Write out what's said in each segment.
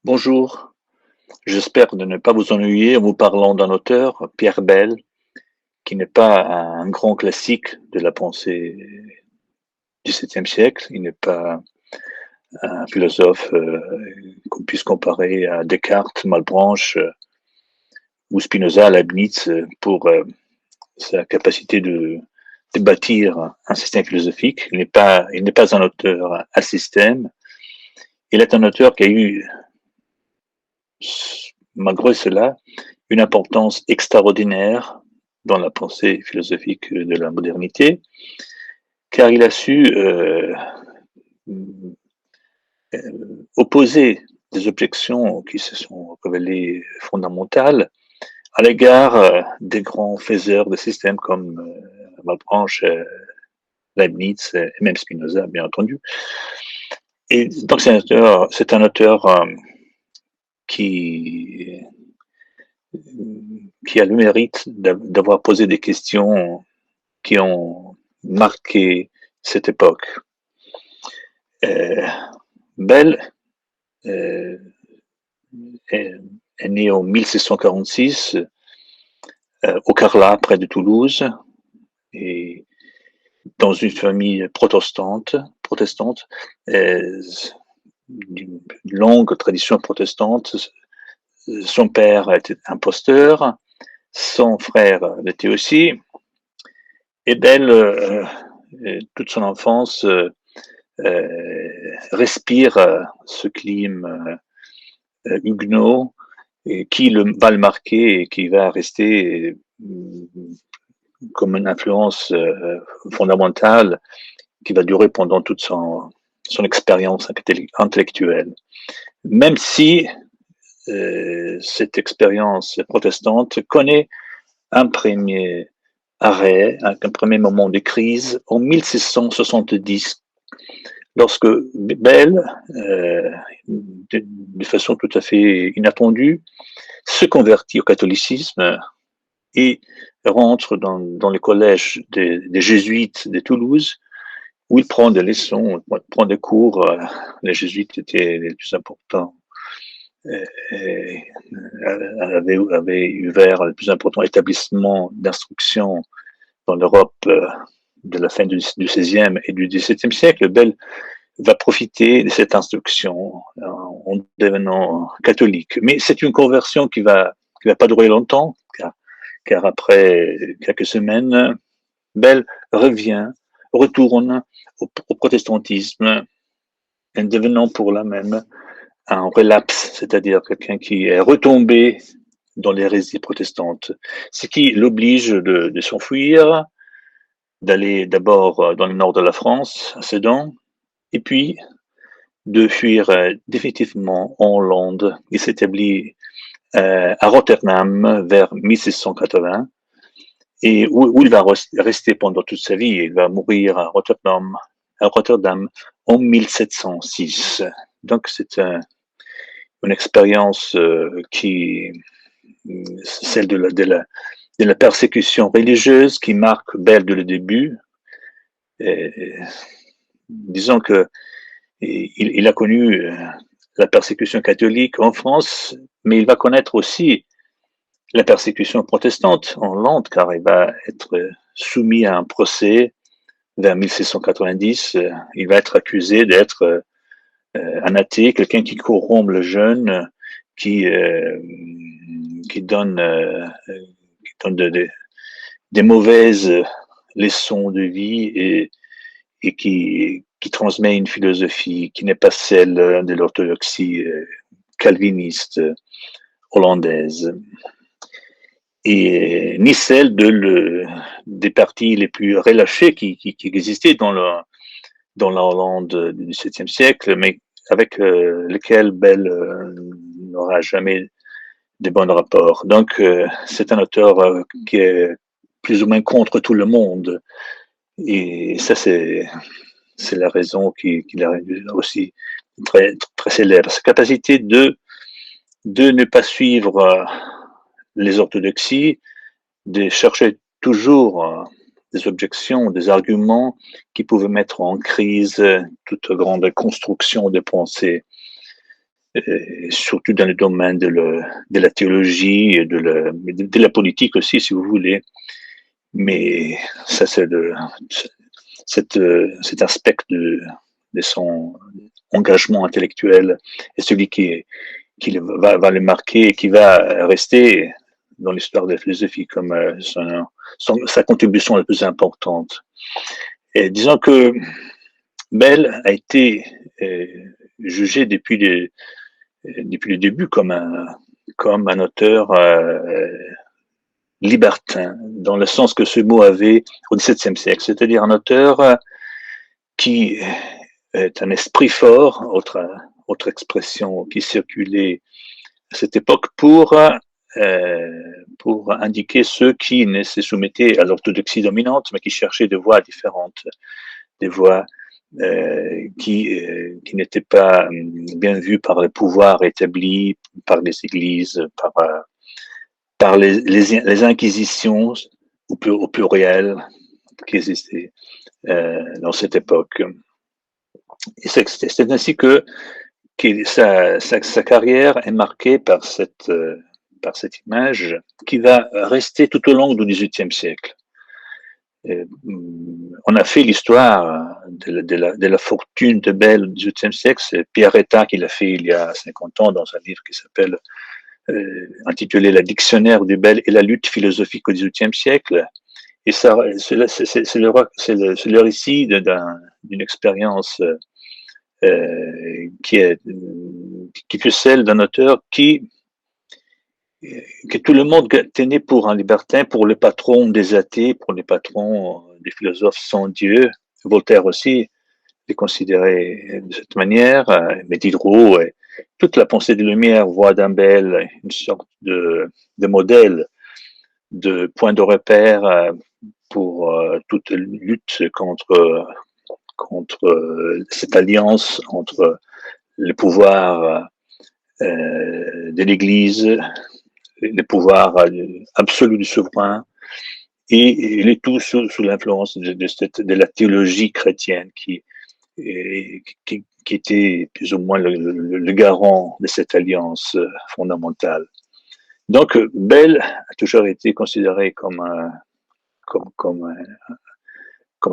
Bonjour, j'espère de ne pas vous ennuyer en vous parlant d'un auteur, Pierre Bell, qui n'est pas un grand classique de la pensée du XVIIe siècle. Il n'est pas un philosophe qu'on puisse comparer à Descartes, Malebranche ou Spinoza, Leibniz pour sa capacité de bâtir un système philosophique. Il n'est pas un auteur à système. Il est un auteur qui a eu, malgré cela, une importance extraordinaire dans la pensée philosophique de la modernité, car il a su opposer des objections qui se sont révélées fondamentales à l'égard des grands faiseurs de systèmes comme Malebranche, Leibniz et même Spinoza, bien entendu. Et donc c'est un auteur qui qui a le mérite d'avoir posé des questions qui ont marqué cette époque. Bell euh, est, est né en 1646 au Carlat, près de Toulouse, et dans une famille protestante d'une longue tradition protestante. Son père était un pasteur, son frère l'était aussi, et Bell, toute son enfance, respire ce climat huguenot et qui va le marquer et qui va rester comme une influence fondamentale qui va durer pendant toute son expérience intellectuelle. Même si cette expérience protestante connaît un premier arrêt, un premier moment de crise en 1670, lorsque Bell, de façon tout à fait inattendue, se convertit au catholicisme et rentre dans le collège des jésuites de Toulouse, où il prend des leçons, prend des cours. Les jésuites étaient les plus importants, avaient ouvert le plus important établissement d'instruction dans l'Europe de la fin du XVIe et du XVIIe siècle. Bell va profiter de cette instruction en devenant catholique. Mais c'est une conversion qui va pas durer longtemps, car après quelques semaines, Bell retourne au protestantisme, en devenant pour la même un relapse, c'est-à-dire quelqu'un qui est retombé dans l'hérésie protestante, ce qui l'oblige de s'enfuir, d'aller d'abord dans le nord de la France, à Sedan, et puis de fuir définitivement en Hollande. Il s'établit à Rotterdam vers 1680 et où il va rester pendant toute sa vie. Il va mourir à Rotterdam en 1706. Donc c'est une expérience celle de la persécution religieuse qui marque Bell dès le début. Et, disons que il a connu la persécution catholique en France, mais il va connaître aussi la persécution protestante en Hollande, car il va être soumis à un procès vers 1690. Il va être accusé d'être un athée, quelqu'un qui corrompt le jeune, qui, euh, qui donne, des mauvaises leçons de vie et qui transmet une philosophie qui n'est pas celle de l'orthodoxie calviniste hollandaise, et ni celle des partis les plus relâchés qui existaient dans la Hollande du XVIIe siècle, mais avec lesquels Bell n'aura jamais de bons rapports. Donc, c'est un auteur qui est plus ou moins contre tout le monde. Et ça, c'est la raison qui l'a rendu aussi très célèbre. Sa capacité de ne pas suivre les orthodoxies, de chercher toujours des objections, des arguments qui pouvaient mettre en crise toute grande construction de pensée. surtout dans le domaine de la théologie et de la politique aussi, si vous voulez. Mais ça, c'est cet aspect de son engagement intellectuel est celui qui va le marquer et qui va rester dans l'histoire de la philosophie comme sa contribution la plus importante. Et disons que Bell a été jugé depuis le début comme un auteur libertin, dans le sens que ce mot avait au XVIIe siècle, c'est-à-dire un auteur qui est un esprit fort, autre expression qui circulait à cette époque pour indiquer ceux qui ne se soumettaient à l'orthodoxie dominante, mais qui cherchaient des voies différentes, des voies qui n'étaient pas bien vues par le pouvoir établi, par les églises, par les inquisitions au pluriel qui existaient dans cette époque. Et c'est ainsi que sa carrière est marquée par cette image qui va rester tout au long du XVIIIe siècle. On a fait l'histoire de la fortune de Bell du XVIIIe siècle, c'est Pierre Retta qui l'a fait il y a 50 ans dans un livre qui s'appelle intitulé La dictionnaire du Bell et la lutte philosophique au XVIIIe siècle. Et ça, c'est le récit d'une expérience qui fut celle d'un auteur que tout le monde tenait pour un libertin, pour le patron des athées, pour les patrons des philosophes sans Dieu. Voltaire aussi les considérait de cette manière, mais Diderot, et toute la pensée des Lumières voit dans Bell une sorte de modèle, de point de repère pour toute lutte contre cette alliance entre le pouvoir de l'Église, le pouvoir absolu du souverain, et le tout sous l'influence de la théologie chrétienne qui était plus ou moins le garant de cette alliance fondamentale. Donc, Bell a toujours été considéré comme un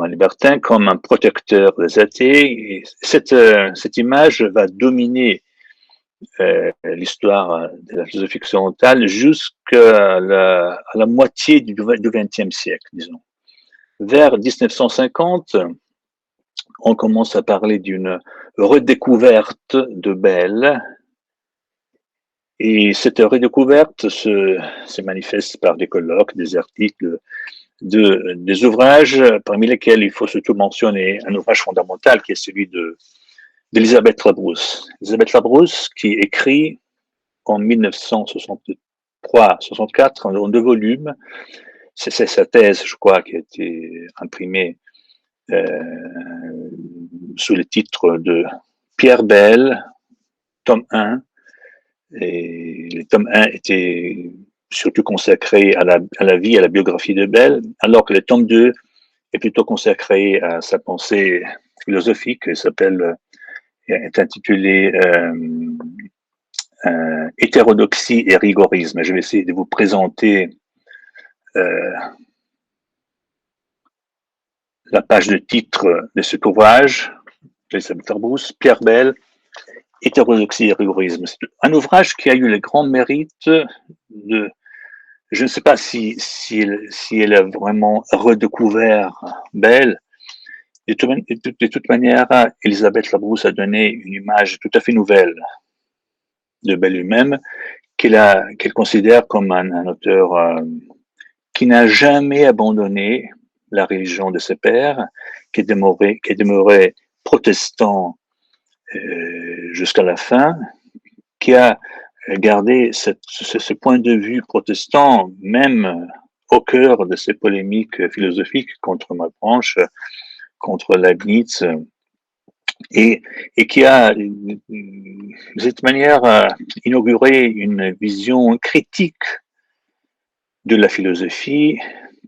libertin, comme un protecteur des athées. Et cette image va dominer l'histoire de la philosophie occidentale jusqu'à la moitié du XXe siècle, disons. Vers 1950, on commence à parler d'une redécouverte de Bell. Et cette redécouverte se manifeste par des colloques, des articles, des ouvrages, parmi lesquels il faut surtout mentionner un ouvrage fondamental qui est celui d'Elisabeth Labrousse. Elisabeth Labrousse qui écrit en 1963-64 en 2 volumes. C'est sa thèse, je crois, qui a été imprimée sous le titre de Pierre Bell, tome 1. Et le tome 1 était surtout consacré à la vie, à la biographie de Bell, alors que le tome 2 est plutôt consacré à sa pensée philosophique, est intitulé Hétérodoxie et rigorisme. Je vais essayer de vous présenter la page de titre de cet ouvrage, d'Elisabeth Labrousse, Pierre Bell, Hétérodoxie et rigorisme. C'est un ouvrage qui a eu le grand mérite de... Je ne sais pas si elle a vraiment redécouvert Bell. De toute manière, Elisabeth Labrousse a donné une image tout à fait nouvelle de Bell lui-même, qu'elle considère comme un auteur qui n'a jamais abandonné la religion de ses pères, qui est demeuré protestant jusqu'à la fin, qui a gardé ce point de vue protestant, même au cœur de ces polémiques philosophiques contre Malebranche, contre Leibniz, et qui a, de cette manière, inauguré une vision critique de la philosophie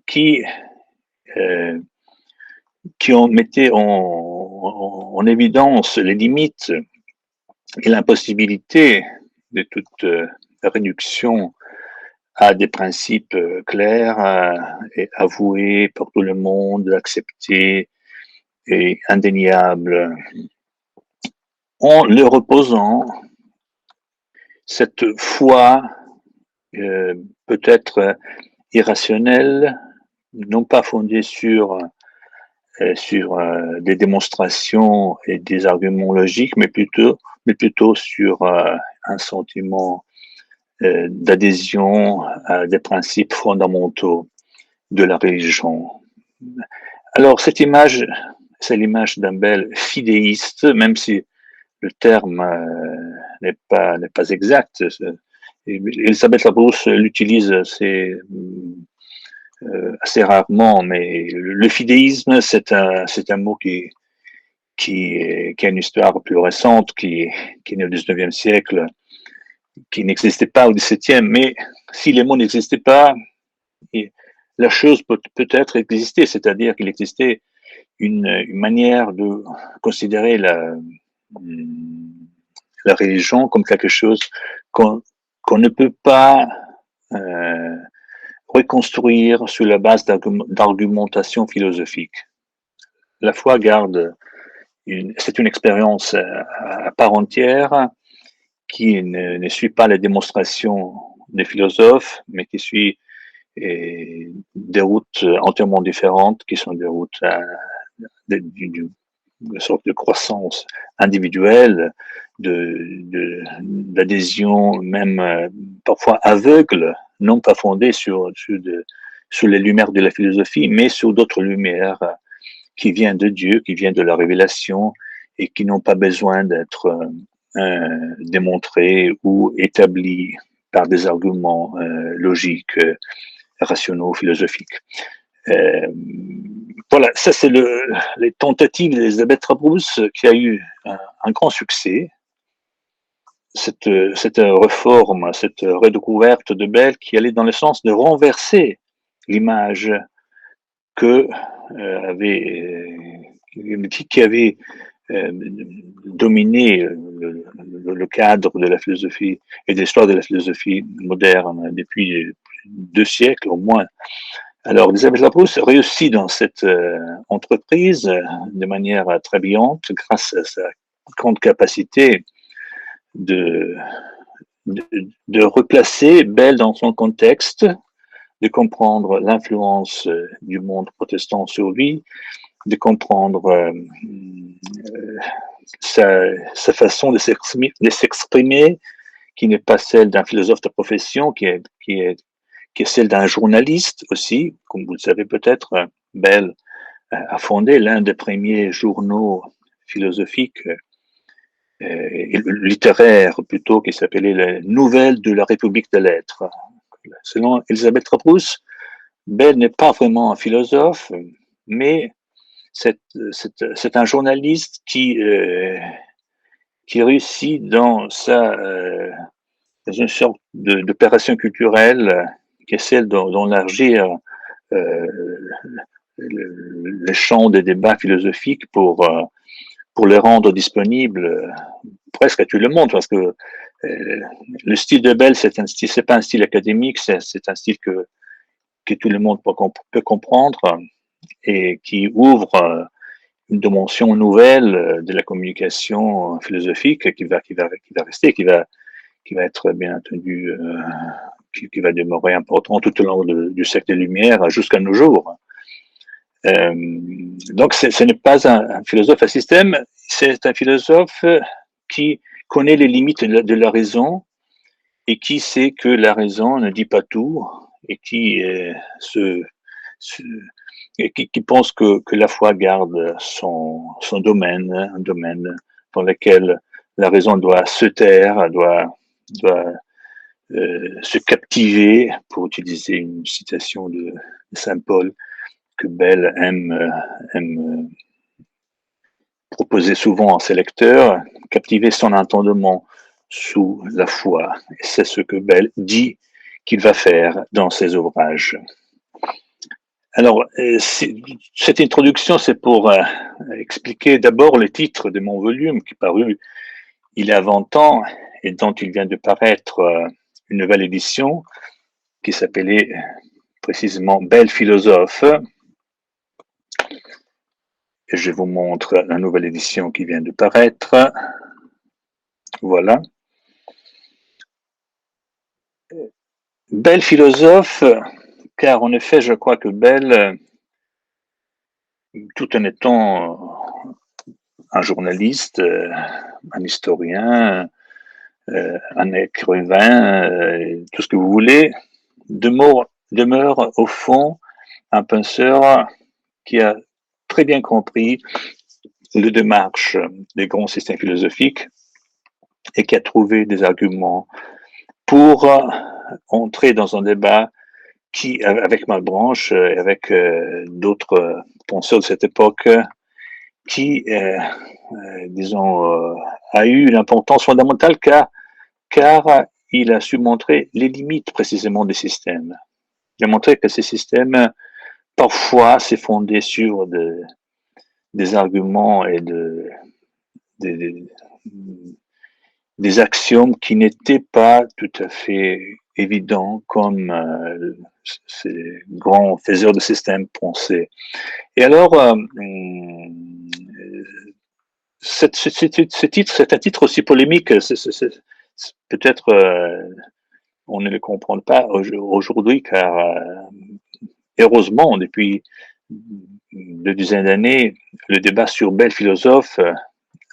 qui en mettait en évidence les limites et l'impossibilité de toute réduction à des principes clairs et avoués par tout le monde, acceptés et indéniables, en leur reposant cette foi peut-être irrationnelle, non pas fondée sur des démonstrations et des arguments logiques, mais plutôt sur un sentiment d'adhésion à des principes fondamentaux de la religion. Alors, cette image, c'est l'image d'un bel fidéiste, même si le terme n'est pas exact. Elisabeth Labrousse l'utilise assez rarement, mais le fidéisme, c'est un mot qui a une histoire plus récente, qui est né au 19e siècle, qui n'existait pas au 17e, mais si les mots n'existaient pas, la chose peut-être exister, c'est-à-dire qu'il existait une manière de considérer la religion comme quelque chose qu'on ne peut pas reconstruire sur la base d'argumentation philosophique. La foi c'est une expérience à part entière qui ne suit pas les démonstrations des philosophes, mais qui suit des routes entièrement différentes, qui sont des routes d'une sorte de croissance individuelle, d'adhésion même parfois aveugle, non pas fondée sur les lumières de la philosophie, mais sur d'autres lumières qui viennent de Dieu, qui viennent de la révélation et qui n'ont pas besoin d'être démontrées ou établies par des arguments logiques, rationaux, philosophiques. Voilà, ça c'est les tentatives d'Elisabeth Labrousse qui a eu un grand succès. Cette réforme, cette redécouverte de Bell qui allait dans le sens de renverser l'image que qui avait dominé le cadre de la philosophie et de l'histoire de la philosophie moderne depuis 2 siècles au moins. Alors, Elisabeth Labrousse réussit dans cette entreprise de manière très brillante grâce à sa grande capacité de replacer Bell dans son contexte, de comprendre l'influence du monde protestant sur lui, de comprendre sa façon de s'exprimer, qui n'est pas celle d'un philosophe de profession, qui est celle d'un journaliste aussi. Comme vous le savez peut-être, Bell a fondé l'un des premiers journaux philosophiques, littéraires plutôt, qui s'appelait les Nouvelles de la République des Lettres. Selon Elisabeth Labrousse, Bell n'est pas vraiment un philosophe, mais c'est un journaliste qui réussit dans une sorte d'opération culturelle qui est celle d'enlargir le champ des débats philosophiques pour les rendre disponibles presque à tout le monde, parce que le style de Bell, c'est pas un style académique, c'est un style que tout le monde peut comprendre et qui ouvre une dimension nouvelle de la communication philosophique qui va rester, qui va être bien entendu, qui va demeurer important tout au long du siècle des Lumières jusqu'à nos jours. Donc, ce n'est pas un philosophe à système, c'est un philosophe qui connaît les limites de la raison et qui sait que la raison ne dit pas tout et qui qui pense que la foi garde son domaine, un domaine dans lequel la raison doit se taire, doit se captiver, pour utiliser une citation de Saint Paul que Bell aime proposer souvent à ses lecteurs, captiver son entendement sous la foi. Et c'est ce que Bell dit qu'il va faire dans ses ouvrages. Alors, cette introduction, c'est pour expliquer d'abord le titre de mon volume qui est paru il y a 20 ans et dont il vient de paraître une nouvelle édition qui s'appelait précisément Belle philosophe. Et je vous montre la nouvelle édition qui vient de paraître. Voilà. Belle philosophe, car en effet, je crois que Belle, tout en étant un journaliste, un historien, un écrivain, tout ce que vous voulez, demeure au fond un penseur qui a très bien compris les démarches des grands systèmes philosophiques et qui a trouvé des arguments pour entrer dans un débat qui, avec Malebranche et avec d'autres penseurs de cette époque, qui, disons, a eu une importance fondamentale car il a su montrer les limites précisément des systèmes. Il a montré que ces systèmes, parfois, s'est fondé sur des arguments et des axiomes qui n'étaient pas tout à fait évidents comme ces grands faiseurs de systèmes pensaient. Et alors, ce titre, c'est un titre aussi polémique. Peut-être on ne le comprend pas aujourd'hui, car heureusement, depuis deux dizaines d'années, le débat sur Belle philosophe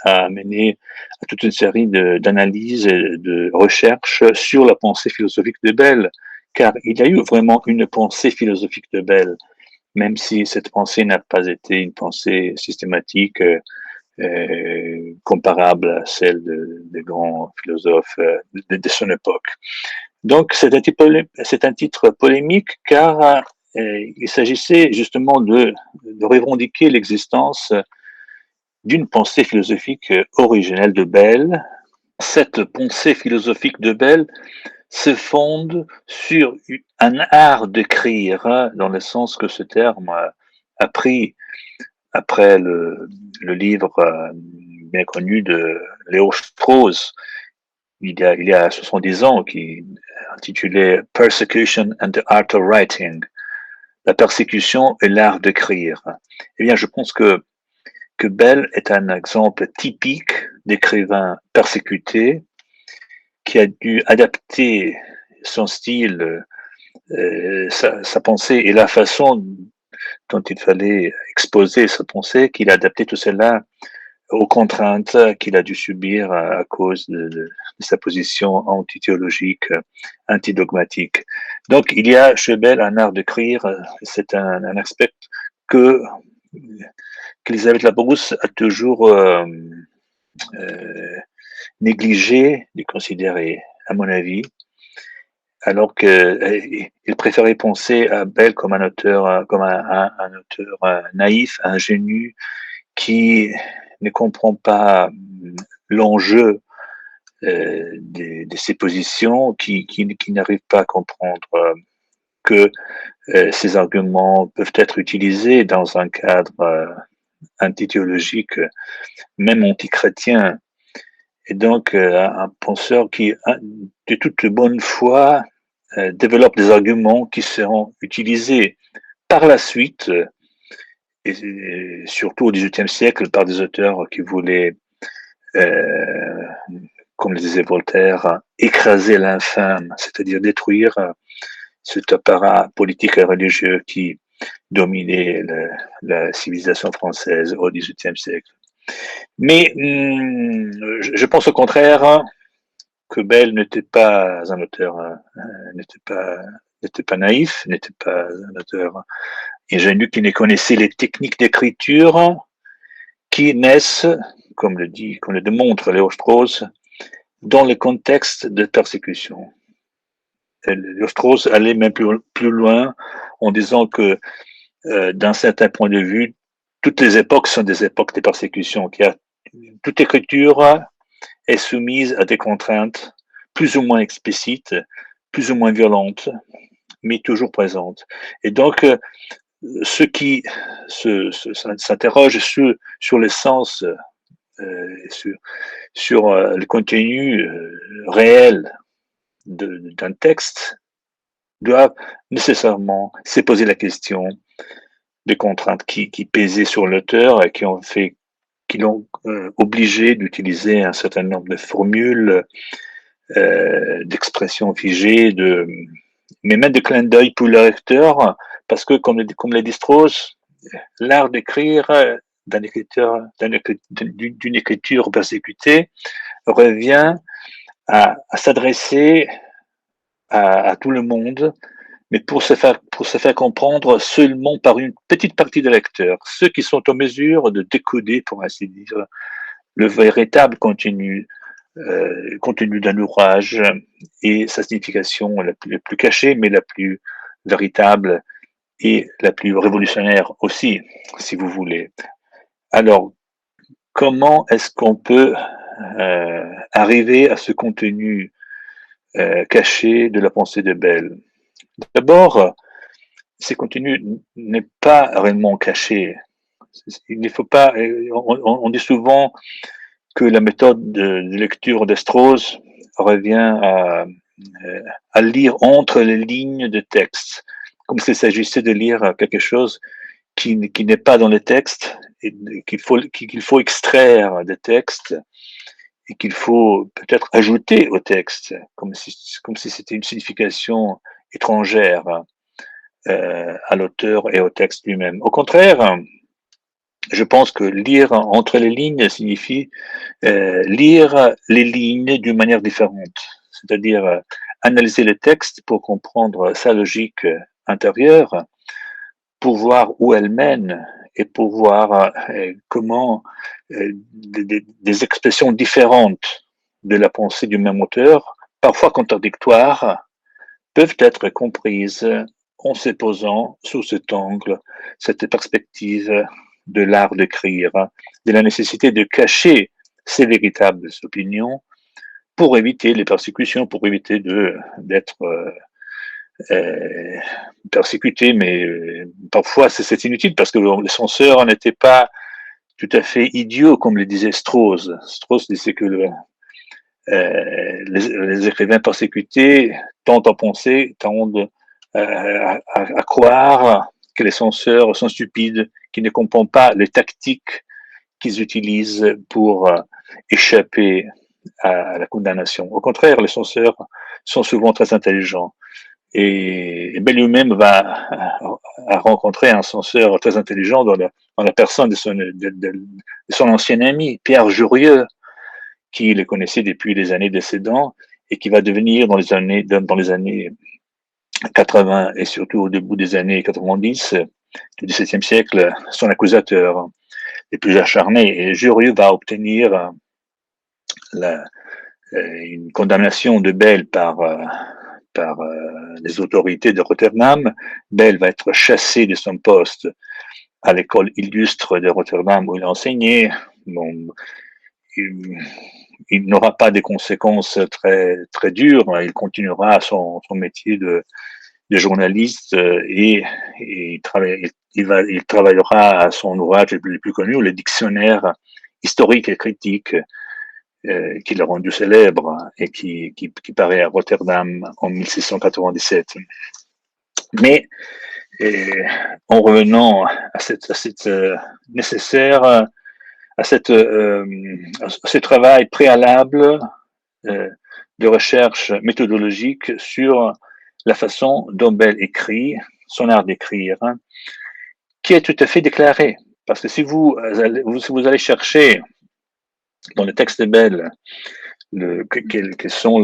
a mené à toute une série d'analyses et de recherches sur la pensée philosophique de Belle, car il y a eu vraiment une pensée philosophique de Belle, même si cette pensée n'a pas été une pensée systématique comparable à celle des grands philosophes de son époque. Donc, c'est un titre polémique car il s'agissait justement de revendiquer l'existence d'une pensée philosophique originelle de Belle. Cette pensée philosophique de Belle se fonde sur un art d'écrire, dans le sens que ce terme a pris après le livre bien connu de Léo Strauss, il y a 70 ans, qui intitulé Persecution and the Art of Writing, la persécution et l'art d'écrire. Eh bien, je pense que Belle est un exemple typique d'écrivain persécuté qui a dû adapter son style, sa pensée et la façon dont il fallait exposer sa pensée, qu'il a adapté tout cela aux contraintes qu'il a dû subir à cause de sa position anti-théologique, antidogmatique. Donc, il y a chez Belle un art d'écrire, c'est un aspect qu'Elisabeth Labrousse a toujours négligé de considérer, à mon avis, alors qu'il préférait penser à Belle comme un auteur, un auteur naïf, ingénu, qui ne comprend pas l'enjeu de ses positions, qui n'arrive pas à comprendre que ces arguments peuvent être utilisés dans un cadre antithéologique, même antichrétien. Et donc, un penseur qui, de toute bonne foi, développe des arguments qui seront utilisés par la suite, et surtout au XVIIIe siècle, par des auteurs qui voulaient, comme le disait Voltaire, écraser l'infâme, c'est-à-dire détruire cet apparat politique et religieux qui dominait la civilisation française au XVIIIe siècle. Mais je pense au contraire que Belle n'était pas un auteur, n'était pas naïf, n'était pas un auteur ingénu qui ne connaissait les techniques d'écriture qui naissent, comme le démontre Léo Strauss, dans le contexte de persécution. Léo Strauss allait même plus loin en disant que, d'un certain point de vue, toutes les époques sont des époques de persécution. Toute écriture est soumise à des contraintes plus ou moins explicites, plus ou moins violentes, mais toujours présentes. Et donc, ceux qui s'interrogent sur le sens sur le contenu réel d'un texte, doivent nécessairement se poser la question des contraintes qui pesaient sur l'auteur et qui l'ont obligé d'utiliser un certain nombre de formules, d'expressions figées, mais même de clins d'œil pour le lecteur, parce que, comme l'a dit Strauss, l'art d'écrire d'une écriture persécutée revient à s'adresser à tout le monde, mais pour se faire comprendre seulement par une petite partie des lecteurs, ceux qui sont en mesure de décoder, pour ainsi dire, le véritable contenu d'un ouvrage et sa signification la plus cachée, mais la plus véritable et la plus révolutionnaire aussi, si vous voulez. Alors, comment est-ce qu'on peut arriver à ce contenu caché de la pensée de Bell? D'abord, ce contenu n'est pas réellement caché. Il ne faut pas. On dit souvent que la méthode de lecture de Strauss revient à lire entre les lignes de texte, comme s'il s'agissait de lire quelque chose qui n'est pas dans le texte, et qu'il faut extraire des textes et qu'il faut peut-être ajouter au texte, comme si c'était une signification étrangère à l'auteur et au texte lui-même. Au contraire, je pense que lire entre les lignes signifie lire les lignes d'une manière différente, c'est-à-dire analyser le texte pour comprendre sa logique intérieure, pour voir où elle mène et pour voir comment des expressions différentes de la pensée du même auteur, parfois contradictoires, peuvent être comprises en se posant sous cet angle, cette perspective de l'art d'écrire, de la nécessité de cacher ses véritables opinions pour éviter les persécutions, pour éviter d'être persécuté, mais parfois c'est inutile parce que les censeurs n'étaient pas tout à fait idiots, comme le disait Strauss. Strauss disait que les écrivains persécutés tendent à penser, tendent à croire que les censeurs sont stupides, qu'ils ne comprennent pas les tactiques qu'ils utilisent pour échapper à la condamnation. Au contraire, les censeurs sont souvent très intelligents. Et Bell lui-même va rencontrer un censeur très intelligent dans la personne de son ancien ami, Pierre Jurieu, qui le connaissait depuis les années précédentes et qui va devenir dans les années 80 et surtout au début des années 90 du XVIIe siècle, son accusateur les plus acharnés. Et Jurieu va obtenir une condamnation de Bell par les autorités de Rotterdam. Bell va être chassé de son poste à l'école illustre de Rotterdam où il a enseigné. Bon, il n'aura pas des conséquences très dures. Il continuera son métier de journaliste et il travaillera à son ouvrage le plus connu, le dictionnaire historique et critique qu'il a rendu célèbre et qui paraît à Rotterdam en 1697. Mais en revenant à cette nécessaire, à ce travail préalable de recherche méthodologique sur la façon dont Bell écrit, son art d'écrire, qui est tout à fait déclaré. Parce que si vous allez chercher dans le texte de Bell quels sont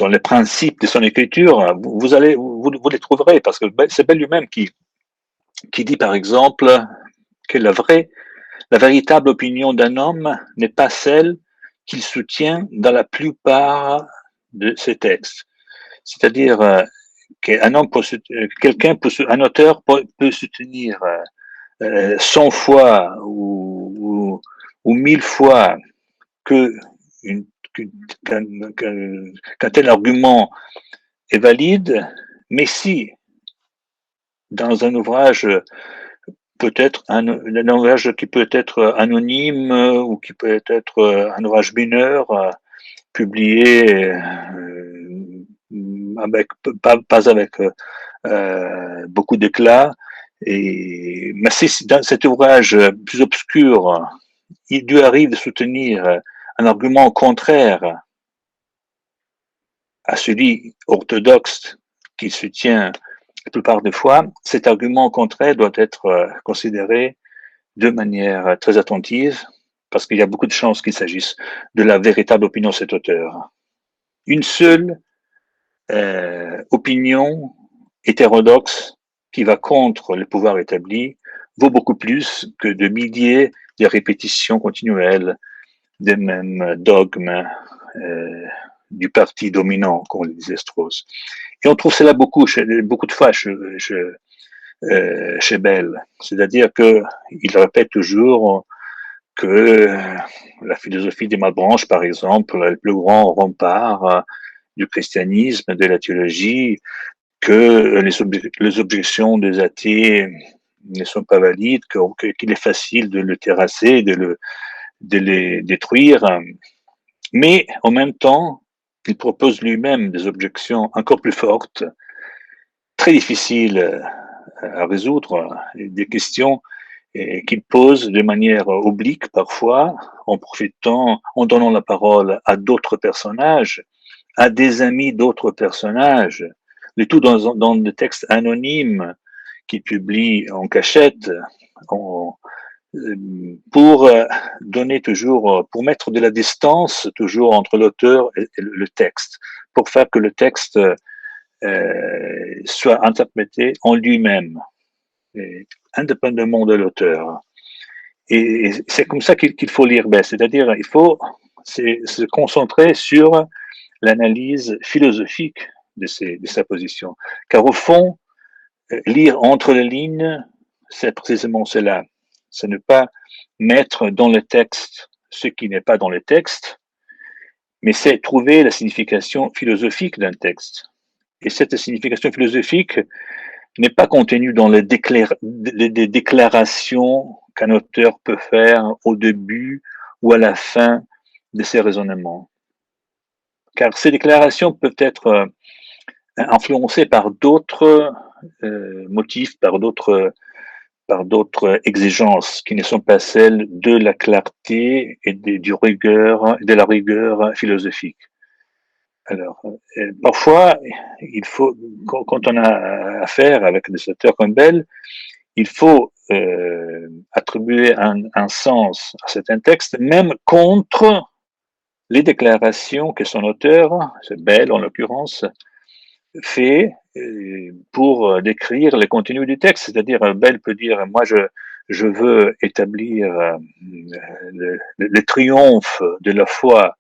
les principes de son écriture, vous les trouverez, parce que c'est Bell lui-même qui dit, par exemple, que la véritable opinion d'un homme n'est pas celle qu'il soutient dans la plupart de ses textes. C'est-à-dire qu'un homme un auteur peut soutenir 100 fois ou 1000 fois qu'un tel argument est valide, mais si dans un ouvrage peut-être un ouvrage qui peut être anonyme ou qui peut être un ouvrage mineur publié avec pas avec beaucoup d'éclat. Mais si dans cet ouvrage plus obscur, il lui arrive de soutenir un argument contraire à celui orthodoxe qui soutient la plupart des fois, cet argument contraire doit être considéré de manière très attentive, parce qu'il y a beaucoup de chances qu'il s'agisse de la véritable opinion de cet auteur. Une seule opinion hétérodoxe qui va contre le pouvoir établi vaut beaucoup plus que de milliers de répétitions continuelles des mêmes dogmes du parti dominant, comme le disait Strauss. Et on trouve cela beaucoup de fois chez Bell. C'est-à-dire qu'il répète toujours que la philosophie des Malebranche, par exemple, est le plus grand rempart du christianisme, de la théologie, que les objections des athées ne sont pas valides, qu'il est facile de le terrasser, de les détruire. Mais en même temps, il propose lui-même des objections encore plus fortes, très difficiles à résoudre, des questions qu'il pose de manière oblique parfois, en profitant, en donnant la parole à d'autres personnages, à des amis d'autres personnages, le tout dans des textes anonymes qu'il publie en cachette, pour donner toujours, pour mettre de la distance toujours entre l'auteur et le texte, pour faire que le texte soit interprété en lui-même, indépendamment de l'auteur. Et c'est comme ça qu'il faut lire Bell, c'est-à-dire il faut se concentrer sur l'analyse philosophique de sa position. Car au fond, lire entre les lignes, c'est précisément cela. C'est ne pas mettre dans le texte ce qui n'est pas dans le texte, mais c'est trouver la signification philosophique d'un texte. Et cette signification philosophique n'est pas contenue dans les déclarations qu'un auteur peut faire au début ou à la fin de ses raisonnements. Car ces déclarations peuvent être influencées par d'autres motifs, par d'autres exigences qui ne sont pas celles de la clarté et de la rigueur philosophique. Alors, parfois, il faut, quand on a affaire avec des auteurs comme Bell, il faut attribuer un sens à certains textes, même contre les déclarations que son auteur, c'est Bell en l'occurrence, fait pour décrire le contenu du texte. C'est-à-dire, Bell peut dire, moi, je veux établir le triomphe de la foi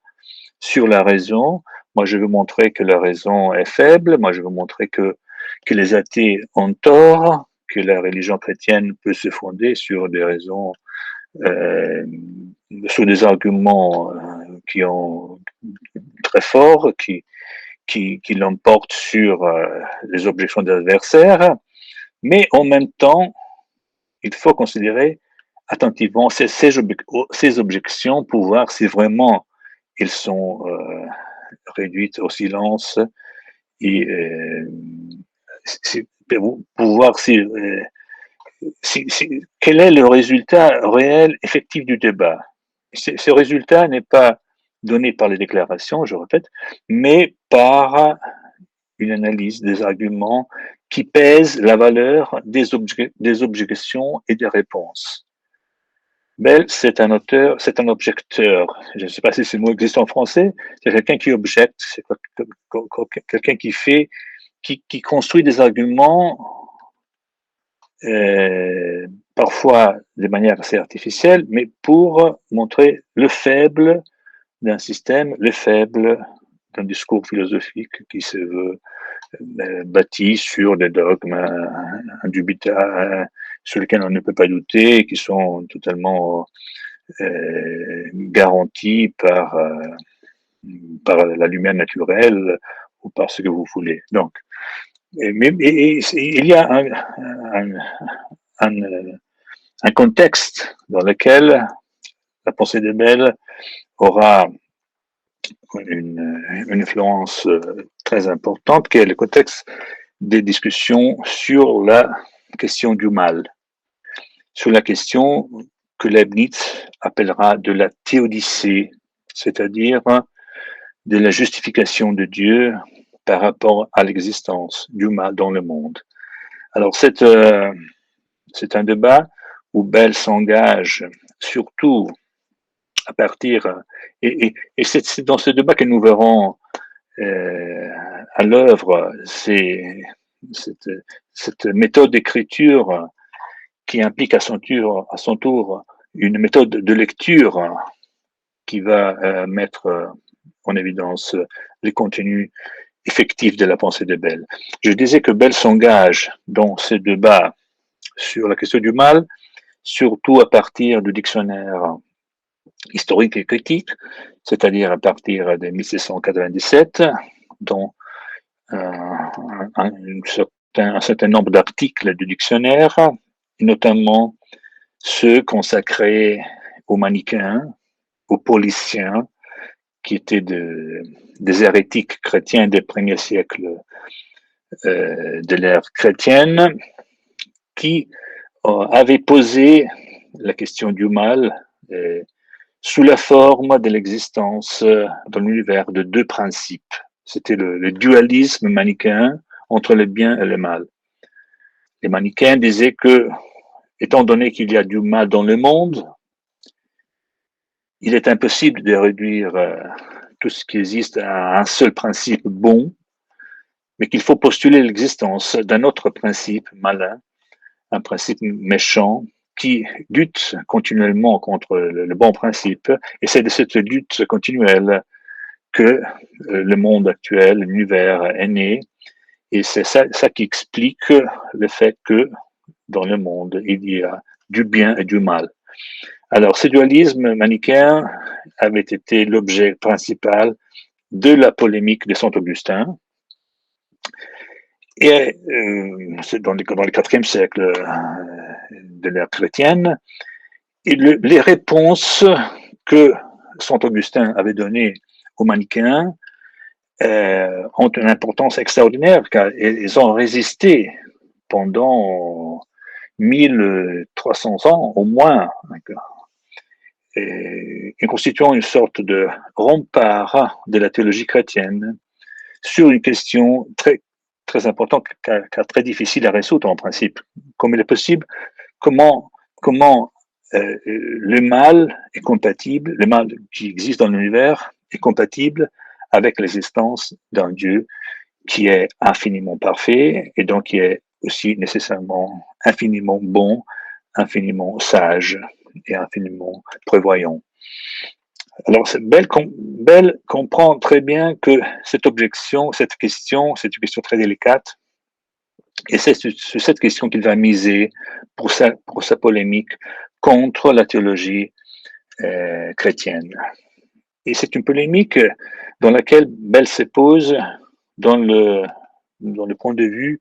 sur la raison. Moi, je veux montrer que la raison est faible. Moi, je veux montrer que les athées ont tort, que la religion chrétienne peut se fonder sur des raisons, sur des arguments qui ont très forts, qui l'emportent sur les objections des adversaires. Mais en même temps, il faut considérer attentivement ces objections pour voir si vraiment ils sont réduites au silence et pour voir quel est le résultat réel, effectif du débat. Ce résultat n'est pas donné par les déclarations, je répète, mais par une analyse des arguments qui pèsent la valeur des objections et des réponses. Bell, c'est un auteur, c'est un objecteur. Je ne sais pas si ce mot existe en français. C'est quelqu'un qui objecte, c'est quelqu'un qui construit des arguments, parfois de manière assez artificielle, mais pour montrer le faible d'un système, le faible d'un discours philosophique qui se veut bâti sur des dogmes indubitables, sur lesquels on ne peut pas douter, qui sont totalement garantis par la lumière naturelle ou par ce que vous voulez. Donc, mais il y a un un contexte dans lequel la pensée de Bell aura une influence très importante, qui est le contexte des discussions sur la question du mal, sur la question que Leibniz appellera de la théodicée, c'est-à-dire de la justification de Dieu par rapport à l'existence du mal dans le monde. Alors c'est un débat où Bell s'engage surtout à partir, et c'est dans ce débat que nous verrons à l'œuvre cette méthode d'écriture qui implique à son tour une méthode de lecture qui va mettre en évidence les contenus effectifs de la pensée de Bell. Je disais que Bell s'engage dans ce débat sur la question du mal, surtout à partir du dictionnaire historique et critique, c'est-à-dire à partir de 1797, dont un certain nombre d'articles du dictionnaire, notamment ceux consacrés aux manichéens, aux pauliciens, qui étaient des hérétiques chrétiens des premiers siècles de l'ère chrétienne, qui avaient posé la question du mal sous la forme de l'existence dans l'univers de deux principes. C'était le dualisme manichéen entre le bien et le mal. Les manichéens disaient que, étant donné qu'il y a du mal dans le monde, il est impossible de réduire tout ce qui existe à un seul principe bon, mais qu'il faut postuler l'existence d'un autre principe malin, un principe méchant, qui lutte continuellement contre le bon principe, et c'est de cette lutte continuelle que le monde actuel, l'univers est né, et c'est ça qui explique le fait que dans le monde, il y a du bien et du mal. Alors, ce dualisme manichéen avait été l'objet principal de la polémique de Saint-Augustin, et c'est dans le IVe siècle de l'ère chrétienne, et les réponses que Saint-Augustin avait données aux manichéens ont une importance extraordinaire, car ils ont résisté pendant 1300 ans au moins, et constituant une sorte de rempart de la théologie chrétienne sur une question très, très importante, car très difficile à résoudre en principe. Comme il est possible, comment le mal est compatible, le mal qui existe dans l'univers est compatible avec l'existence d'un Dieu qui est infiniment parfait et donc qui est aussi nécessairement infiniment bon, infiniment sage et infiniment prévoyant. Alors, Bell comprend très bien que cette objection, cette question, c'est une question très délicate, et c'est sur cette question qu'il va miser pour sa polémique contre la théologie chrétienne. Et c'est une polémique dans laquelle Bell se pose dans le point de vue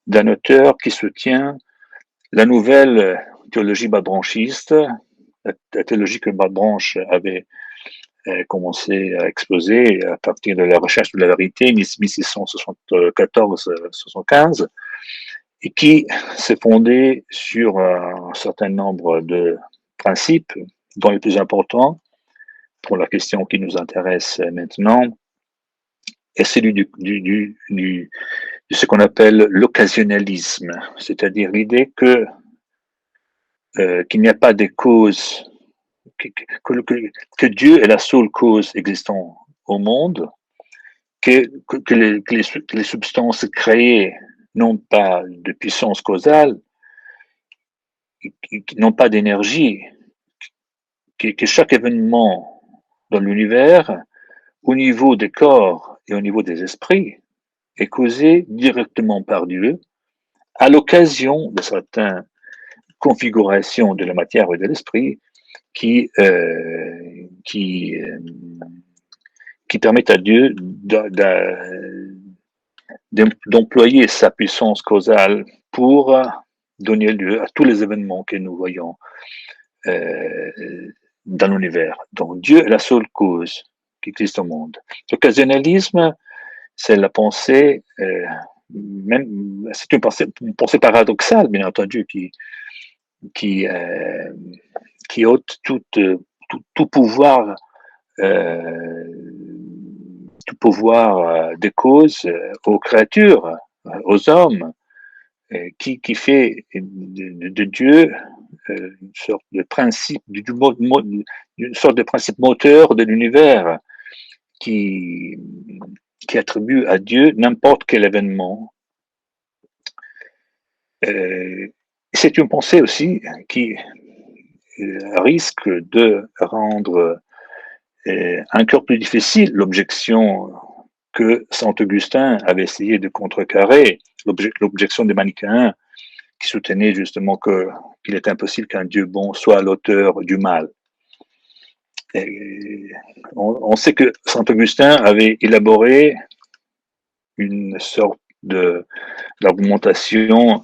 d'un auteur qui soutient la nouvelle théologie bas-branchiste, la théologie que Bas-Branche avait commencé à exploser à partir de la recherche de la vérité, 1674-75, et qui s'est fondée sur un certain nombre de principes, dont les plus importants, pour la question qui nous intéresse maintenant, est celui de ce qu'on appelle l'occasionnalisme, c'est-à-dire l'idée qu'il n'y a pas de cause, que Dieu est la seule cause existant au monde, que les substances créées n'ont pas de puissance causale, qui n'ont pas d'énergie, que chaque événement dans l'univers, au niveau des corps et au niveau des esprits, est causé directement par Dieu, à l'occasion de certaines configurations de la matière et de l'esprit qui permettent à Dieu d'employer sa puissance causale pour donné lieu à tous les événements que nous voyons dans l'univers. Donc Dieu est la seule cause qui existe au monde. L'occasionnalisme, c'est la pensée, c'est une pensée paradoxale, bien entendu, qui, euh, qui ôte tout pouvoir, euh, des causes aux créatures, aux hommes, qui fait de Dieu une sorte de principe, une sorte de principe moteur de l'univers qui, qui attribue à Dieu n'importe quel événement. C'est une pensée aussi qui risque de rendre encore plus difficile l'objection que Saint Augustin avait essayé de contrecarrer, l'objection des manichéens qui soutenait justement qu'il est impossible qu'un Dieu bon soit l'auteur du mal. Et on sait que Saint Augustin avait élaboré une sorte d'argumentation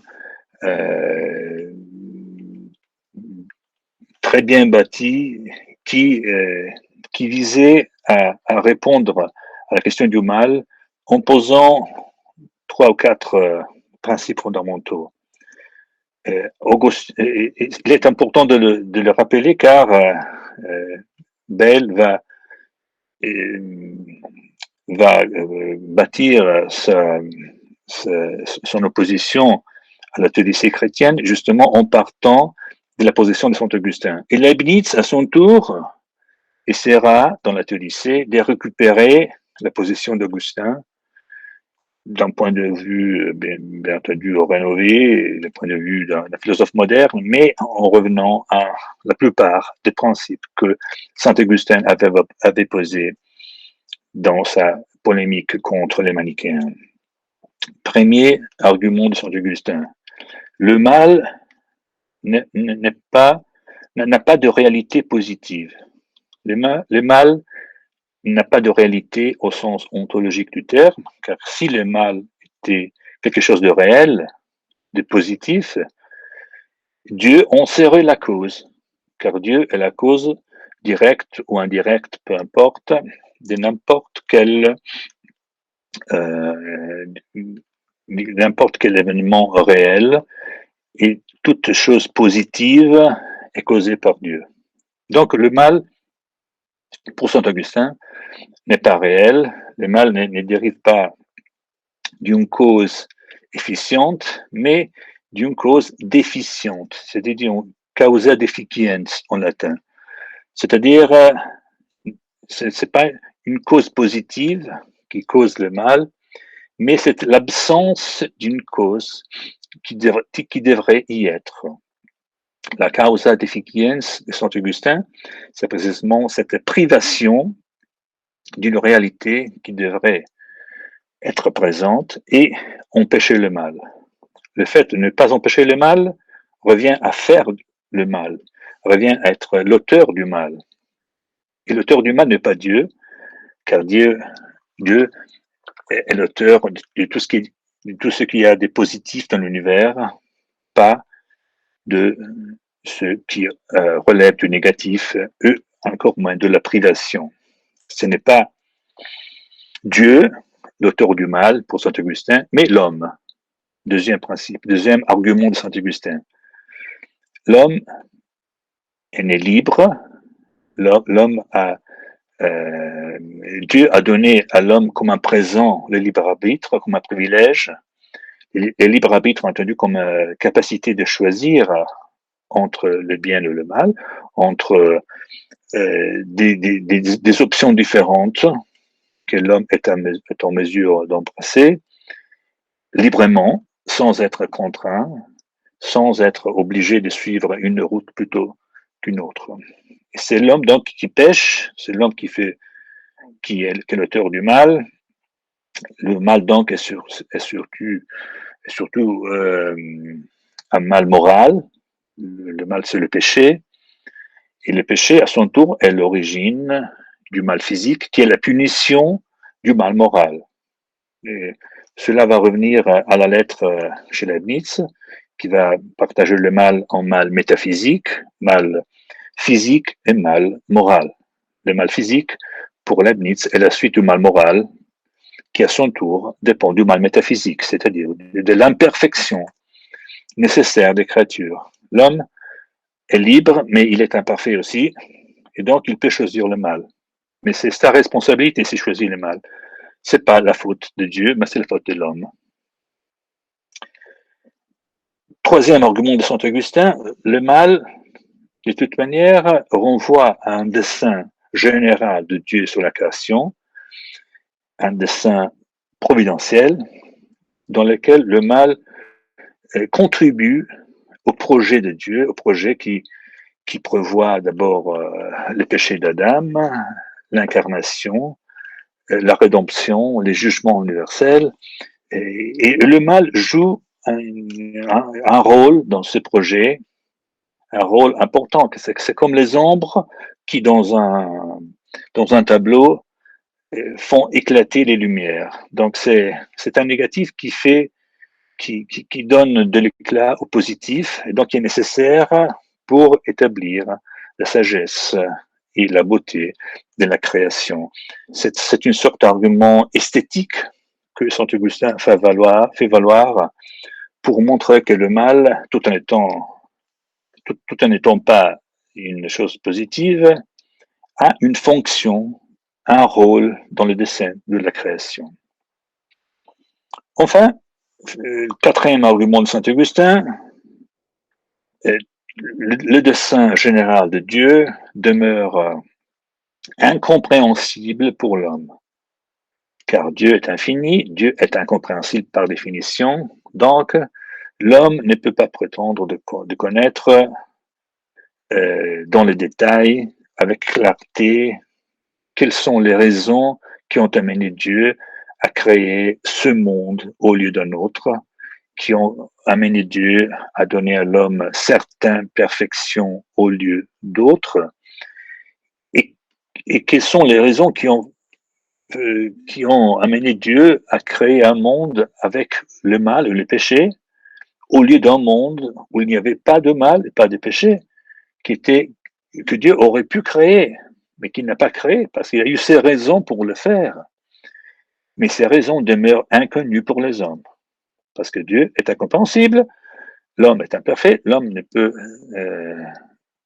très bien bâtie qui visait à répondre à la question du mal en posant 3 ou 4 principes fondamentaux. Il est important de le rappeler car Bell va bâtir son opposition à la théodicée chrétienne justement en partant de la position de Saint Augustin. Et Leibniz, à son tour, essaiera dans la théodicée de récupérer la position d'Augustin d'un point de vue, bien entendu, rénové, d'un point de vue d'un philosophe moderne, mais en revenant à la plupart des principes que Saint Augustin avait posés dans sa polémique contre les manichéens. Premier argument de Saint Augustin. Le mal n'a pas de réalité positive. Le mal n'a pas de réalité au sens ontologique du terme, car si le mal était quelque chose de réel, de positif, Dieu en serait la cause, car Dieu est la cause directe ou indirecte, peu importe, de n'importe quel événement réel, et toute chose positive est causée par Dieu. Donc le mal, pour Saint Augustin, n'est pas réel, le mal ne dérive pas d'une cause efficiente, mais d'une cause déficiente, c'est-à-dire causa deficiens en latin. C'est-à-dire, c'est pas une cause positive qui cause le mal, mais c'est l'absence d'une cause qui devrait y être. La causa deficiens de Saint Augustin, c'est précisément cette privation d'une réalité qui devrait être présente et empêcher le mal. Le fait de ne pas empêcher le mal revient à faire le mal, revient à être l'auteur du mal. Et l'auteur du mal n'est pas Dieu, car Dieu est l'auteur de tout ce qui a de positif dans l'univers, pas de ce qui relève du négatif, encore moins de la privation. Ce n'est pas Dieu, l'auteur du mal pour Saint Augustin, mais l'homme. Deuxième principe, deuxième argument de Saint Augustin. L'homme est né libre, l'homme Dieu a donné à l'homme comme un présent le libre arbitre, comme un privilège, et le libre arbitre entendu comme capacité de choisir entre le bien et le mal, entre des options différentes que l'homme est en mesure d'embrasser librement, sans être contraint, sans être obligé de suivre une route plutôt qu'une autre. Et c'est l'homme donc qui pêche, c'est l'homme qui est l'auteur du mal. Le mal donc est surtout un mal moral. Le mal c'est le péché, et le péché à son tour est l'origine du mal physique, qui est la punition du mal moral. Et cela va revenir à la lettre chez Leibniz, qui va partager le mal en mal métaphysique, mal physique et mal moral. Le mal physique, pour Leibniz, est la suite du mal moral, qui à son tour dépend du mal métaphysique, c'est-à-dire de l'imperfection nécessaire des créatures. L'homme est libre, mais il est imparfait aussi, et donc il peut choisir le mal. Mais c'est sa responsabilité s'il choisit le mal. C'est pas la faute de Dieu, mais c'est la faute de l'homme. Troisième argument de Saint Augustin, le mal, de toute manière, renvoie à un dessein général de Dieu sur la création, un dessein providentiel, dans lequel le mal contribue au projet de Dieu, au projet qui prévoit d'abord le péché d'Adam, l'incarnation, la rédemption, les jugements universels. Et le mal joue un rôle dans ce projet, un rôle important. C'est comme les ombres qui, dans un tableau, font éclater les lumières. Donc, c'est un négatif qui donne de l'éclat au positif, et donc qui est nécessaire pour établir la sagesse et la beauté de la création. C'est une sorte d'argument esthétique que Saint Augustin fait valoir pour montrer que le mal, tout en n'étant pas une chose positive, a une fonction, un rôle dans le dessin de la création. Enfin, quatrième argument de Saint Augustin, le dessein général de Dieu demeure incompréhensible pour l'homme, car Dieu est infini, Dieu est incompréhensible par définition, donc l'homme ne peut pas prétendre de connaître dans les détails, avec clarté, quelles sont les raisons qui ont amené Dieu à créer ce monde au lieu d'un autre, qui ont amené Dieu à donner à l'homme certaines perfections au lieu d'autres, et quelles sont les raisons qui ont amené Dieu à créer un monde avec le mal et le péché, au lieu d'un monde où il n'y avait pas de mal et pas de péché, que Dieu aurait pu créer, mais qu'il n'a pas créé, parce qu'il a eu ses raisons pour le faire. Mais ces raisons demeurent inconnues pour les hommes, parce que Dieu est incompréhensible, l'homme est imparfait, l'homme ne peut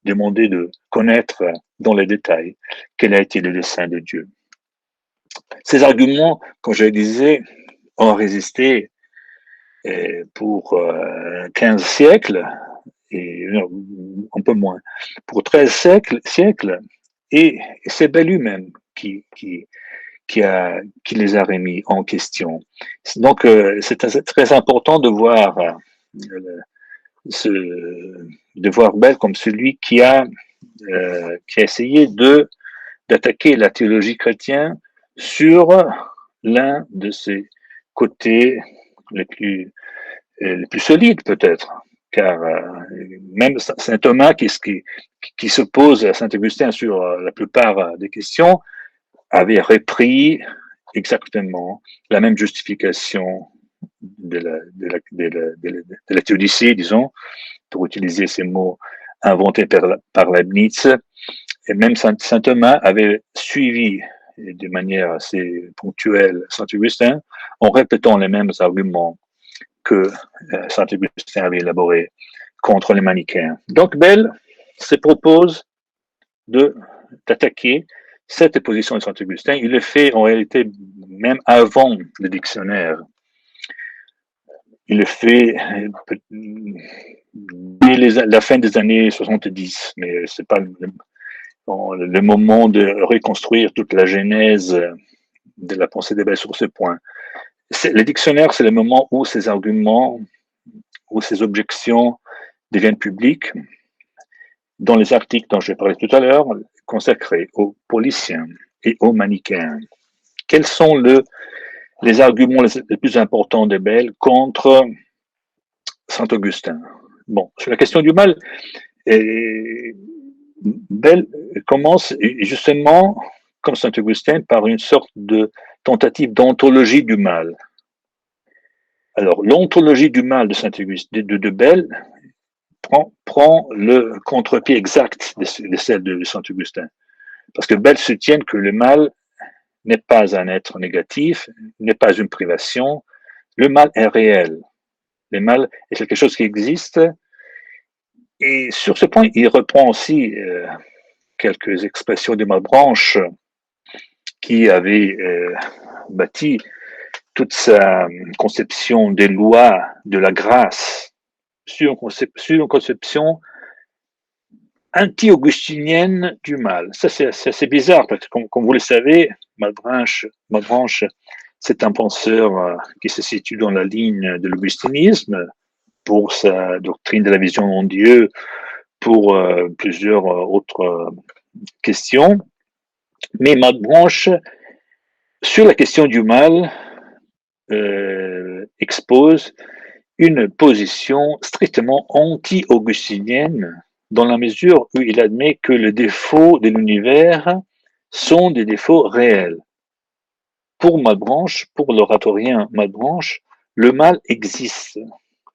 demander de connaître dans les détails quel a été le dessein de Dieu. Ces arguments, comme je le disais, ont résisté pour 15 siècles, et non, un peu moins, pour 13 siècles, et c'est Bell lui-même qui les a remis en question. Donc, c'est très important de voir Bell comme celui qui a essayé d'attaquer la théologie chrétienne sur l'un de ses côtés les plus solides peut-être, car même saint Thomas qui s'oppose à saint Augustin sur la plupart des questions avait repris exactement la même justification de la théodicée, disons, pour utiliser ces mots inventés par Leibniz. Et même saint Thomas avait suivi de manière assez ponctuelle saint Augustin en répétant les mêmes arguments que saint Augustin avait élaborés contre les manichéens. Donc Bell se propose d'attaquer cette position de saint Augustin. Il le fait en réalité même avant le dictionnaire. Il le fait dès la fin des années 70, mais c'est pas le moment de reconstruire toute la genèse de la pensée de Bell sur ce point. Le dictionnaire, c'est le moment où ces arguments, où ces objections deviennent publiques. Dans les articles dont je parlais tout à l'heure, consacrés aux pauliciens et aux manichéens, quels sont les arguments les plus importants de Bell contre saint Augustin? Bon, sur la question du mal, Bell commence justement, comme saint Augustin, par une sorte de tentative d'ontologie du mal. Alors, l'ontologie du mal de Saint-Augustin, de Belle, prend le contre-pied exact de celle de Saint-Augustin. Parce que Belle soutient que le mal n'est pas un être négatif, n'est pas une privation. Le mal est réel. Le mal est quelque chose qui existe. Et sur ce point, il reprend aussi quelques expressions de Malebranche qui avait bâti toute sa conception des lois de la grâce sur une conception anti-augustinienne du mal. Ça, c'est assez bizarre, parce que comme vous le savez, Malebranche, c'est un penseur qui se situe dans la ligne de l'augustinisme pour sa doctrine de la vision en Dieu, pour plusieurs autres questions. Mais Malebranche, sur la question du mal, expose une position strictement anti-augustinienne dans la mesure où il admet que les défauts de l'univers sont des défauts réels. Pour Malebranche, pour l'oratorien Malebranche, le mal existe.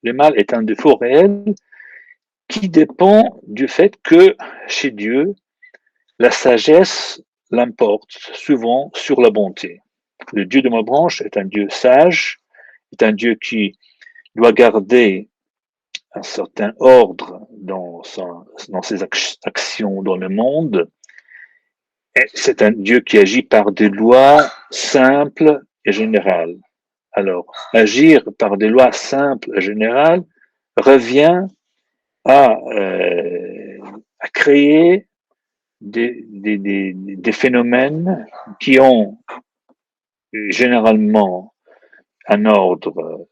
Le mal est un défaut réel qui dépend du fait que chez Dieu, la sagesse l'emporte souvent sur la bonté. Le Dieu de Malebranche est un Dieu sage, est un Dieu qui doit garder un certain ordre dans ses actions dans le monde. Et c'est un Dieu qui agit par des lois simples et générales. Alors, agir par des lois simples et générales revient à créer des phénomènes qui ont généralement un ordre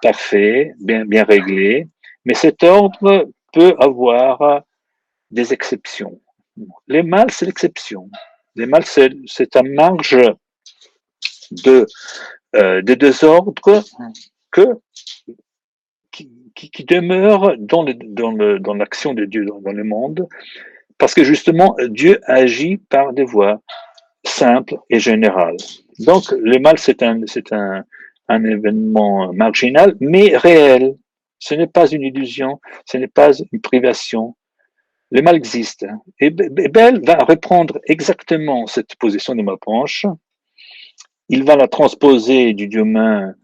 parfait, bien réglé, mais cet ordre peut avoir des exceptions. Les mâles, c'est l'exception. Les mâles, c'est un marge de désordre que, qui demeure dans l'action de Dieu dans le monde, parce que justement, Dieu agit par des voies simples et générales. Donc, le mal, c'est un événement marginal, mais réel. Ce n'est pas une illusion, ce n'est pas une privation. Le mal existe. Et Bell va reprendre exactement cette position de Malebranche. Il va la transposer du domaine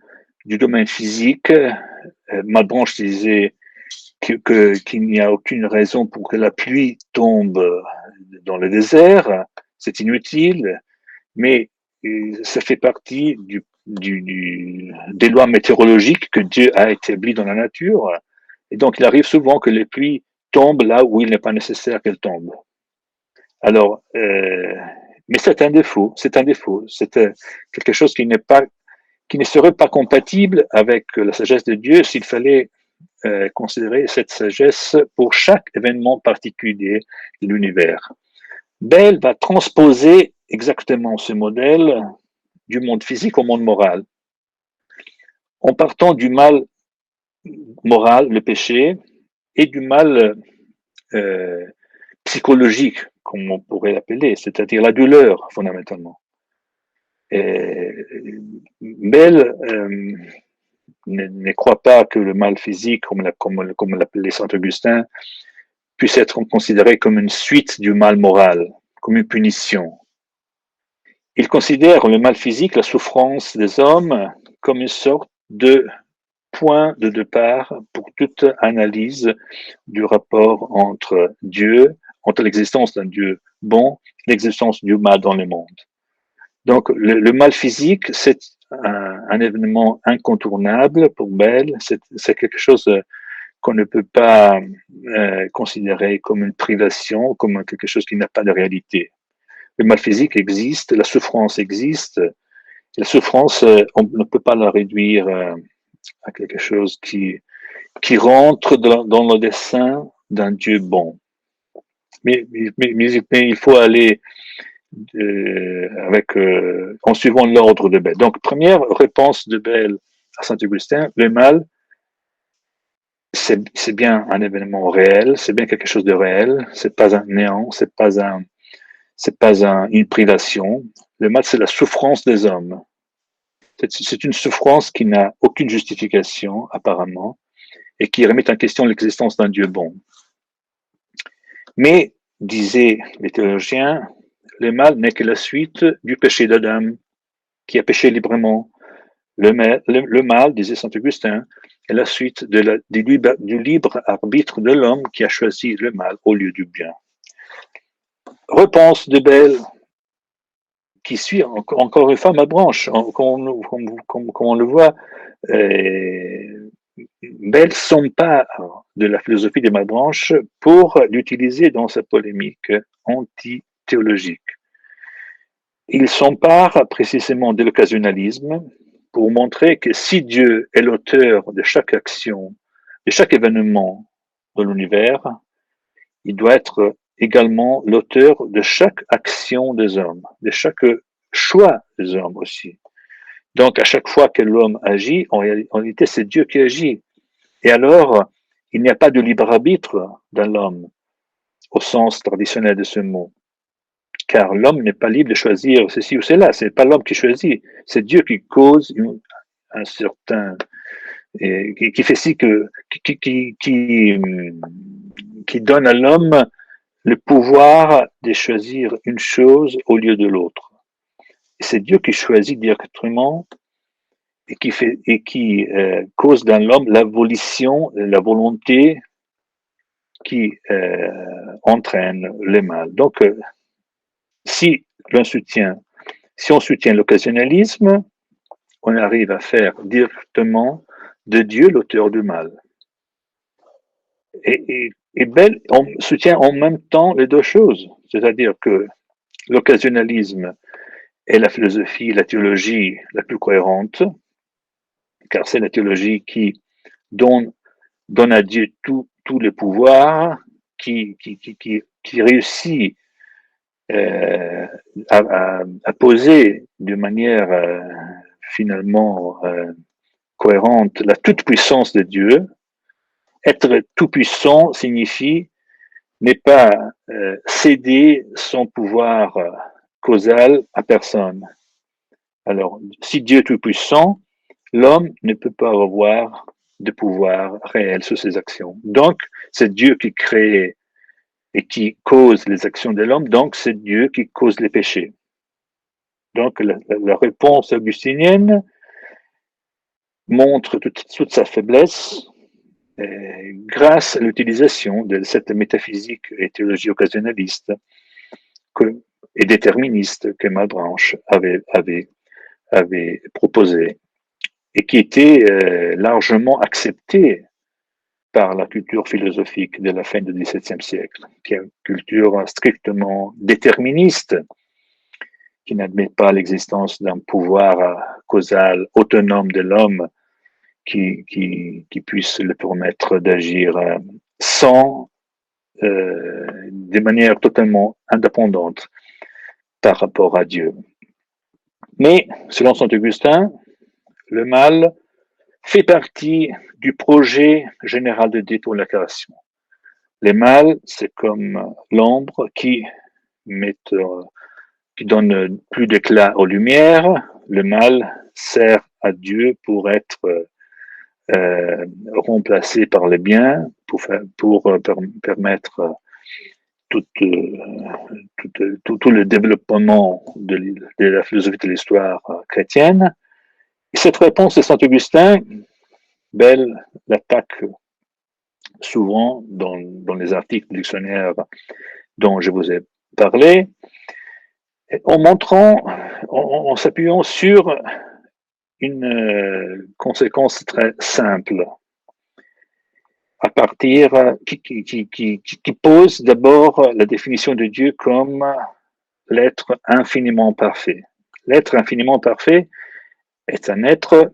physique. Malebranche disait qu'il n'y a aucune raison pour que la pluie tombe dans le désert. C'est inutile, mais ça fait partie des lois météorologiques que Dieu a établies dans la nature. Et donc, il arrive souvent que les pluies tombent là où il n'est pas nécessaire qu'elles tombent. Alors, mais c'est un défaut, c'est quelque chose qui ne serait pas compatible avec la sagesse de Dieu s'il fallait considérer cette sagesse pour chaque événement particulier de l'univers. Bell va transposer exactement ce modèle du monde physique au monde moral. En partant du mal moral, le péché, et du mal psychologique, comme on pourrait l'appeler, c'est-à-dire la douleur, fondamentalement. Bell ne croit pas que le mal physique, comme l'appelait Saint-Augustin, puisse être considéré comme une suite du mal moral, comme une punition. Il considère le mal physique, la souffrance des hommes, comme une sorte de point de départ pour toute analyse du rapport entre Dieu, entre l'existence d'un Dieu bon, l'existence du mal dans le monde. Donc, le mal physique, c'est un événement incontournable pour Bell. C'est quelque chose qu'on ne peut pas considérer comme une privation, comme quelque chose qui n'a pas de réalité. Le mal physique existe, la souffrance existe. La souffrance, on ne peut pas la réduire à quelque chose qui rentre dans le dessein d'un Dieu bon. Mais il faut aller en suivant l'ordre de Bell. Donc, première réponse de Bell à Saint-Augustin, le mal, c'est bien un événement réel, c'est bien quelque chose de réel, c'est pas un néant, c'est pas une privation. Le mal, c'est la souffrance des hommes. C'est une souffrance qui n'a aucune justification, apparemment, et qui remet en question l'existence d'un Dieu bon. Mais, disaient les théologiens, le mal n'est que la suite du péché d'Adam, qui a péché librement. Le mal, disait saint Augustin, est la suite du libre arbitre de l'homme qui a choisi le mal au lieu du bien. Repense de Belle, qui suit encore une fois ma branche, comme on le voit, Belle s'empare de la philosophie de ma branche pour l'utiliser dans sa polémique anti-théologique. Il s'empare précisément de l'occasionnalisme pour montrer que si Dieu est l'auteur de chaque action, de chaque événement dans l'univers, il doit être également l'auteur de chaque action des hommes, de chaque choix des hommes aussi. Donc, à chaque fois que l'homme agit, en réalité, c'est Dieu qui agit. Et alors, il n'y a pas de libre arbitre dans l'homme, au sens traditionnel de ce mot. Car l'homme n'est pas libre de choisir ceci ou cela. C'est pas l'homme qui choisit. C'est Dieu qui cause un certain, qui fait si que, qui donne à l'homme le pouvoir de choisir une chose au lieu de l'autre. C'est Dieu qui choisit directement et qui cause dans l'homme la volition, la volonté qui entraîne le mal. Donc, si on soutient l'occasionnalisme, on arrive à faire directement de Dieu l'auteur du mal. Et Belle, on soutient en même temps les deux choses, c'est-à-dire que l'occasionnalisme est la philosophie, la théologie la plus cohérente, car c'est la théologie qui donne à Dieu tout le pouvoir, qui réussit à poser de manière finalement cohérente la toute-puissance de Dieu. Être tout-puissant signifie n'est pas céder son pouvoir causal à personne. Alors, si Dieu est tout-puissant, l'homme ne peut pas avoir de pouvoir réel sur ses actions. Donc, c'est Dieu qui crée et qui cause les actions de l'homme, donc c'est Dieu qui cause les péchés. Donc, la réponse augustinienne montre toute sa faiblesse grâce à l'utilisation de cette métaphysique et théologie occasionnaliste et déterministe que Malebranche avait proposée et qui était largement acceptée par la culture philosophique de la fin du XVIIe siècle, qui est une culture strictement déterministe, qui n'admet pas l'existence d'un pouvoir causal autonome de l'homme qui puisse le permettre d'agir de manière totalement indépendante par rapport à Dieu. Mais, selon saint Augustin, le mal fait partie du projet général de Dieu pour la création. Le mal, c'est comme l'ombre qui donne plus d'éclat aux lumières. Le mal sert à Dieu pour être remplacé par le bien, pour permettre tout le développement de la philosophie de l'histoire chrétienne. Et cette réponse de saint Augustin, Belle l'attaque souvent dans les articles du dictionnaire dont je vous ai parlé, en s'appuyant sur une conséquence très simple, à partir qui pose d'abord la définition de Dieu comme l'être infiniment parfait. L'être infiniment parfait est un être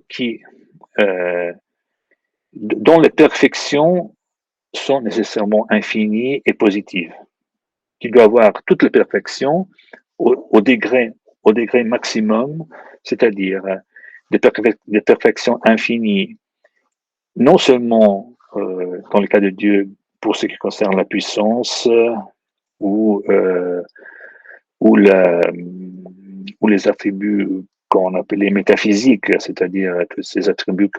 dont les perfections sont nécessairement infinies et positives, qui doit avoir toutes les perfections au degré maximum, c'est-à-dire des perfections infinies, non seulement dans le cas de Dieu pour ce qui concerne la puissance ou les attributs qu'on appelait métaphysiques, c'est-à-dire tous ces attributs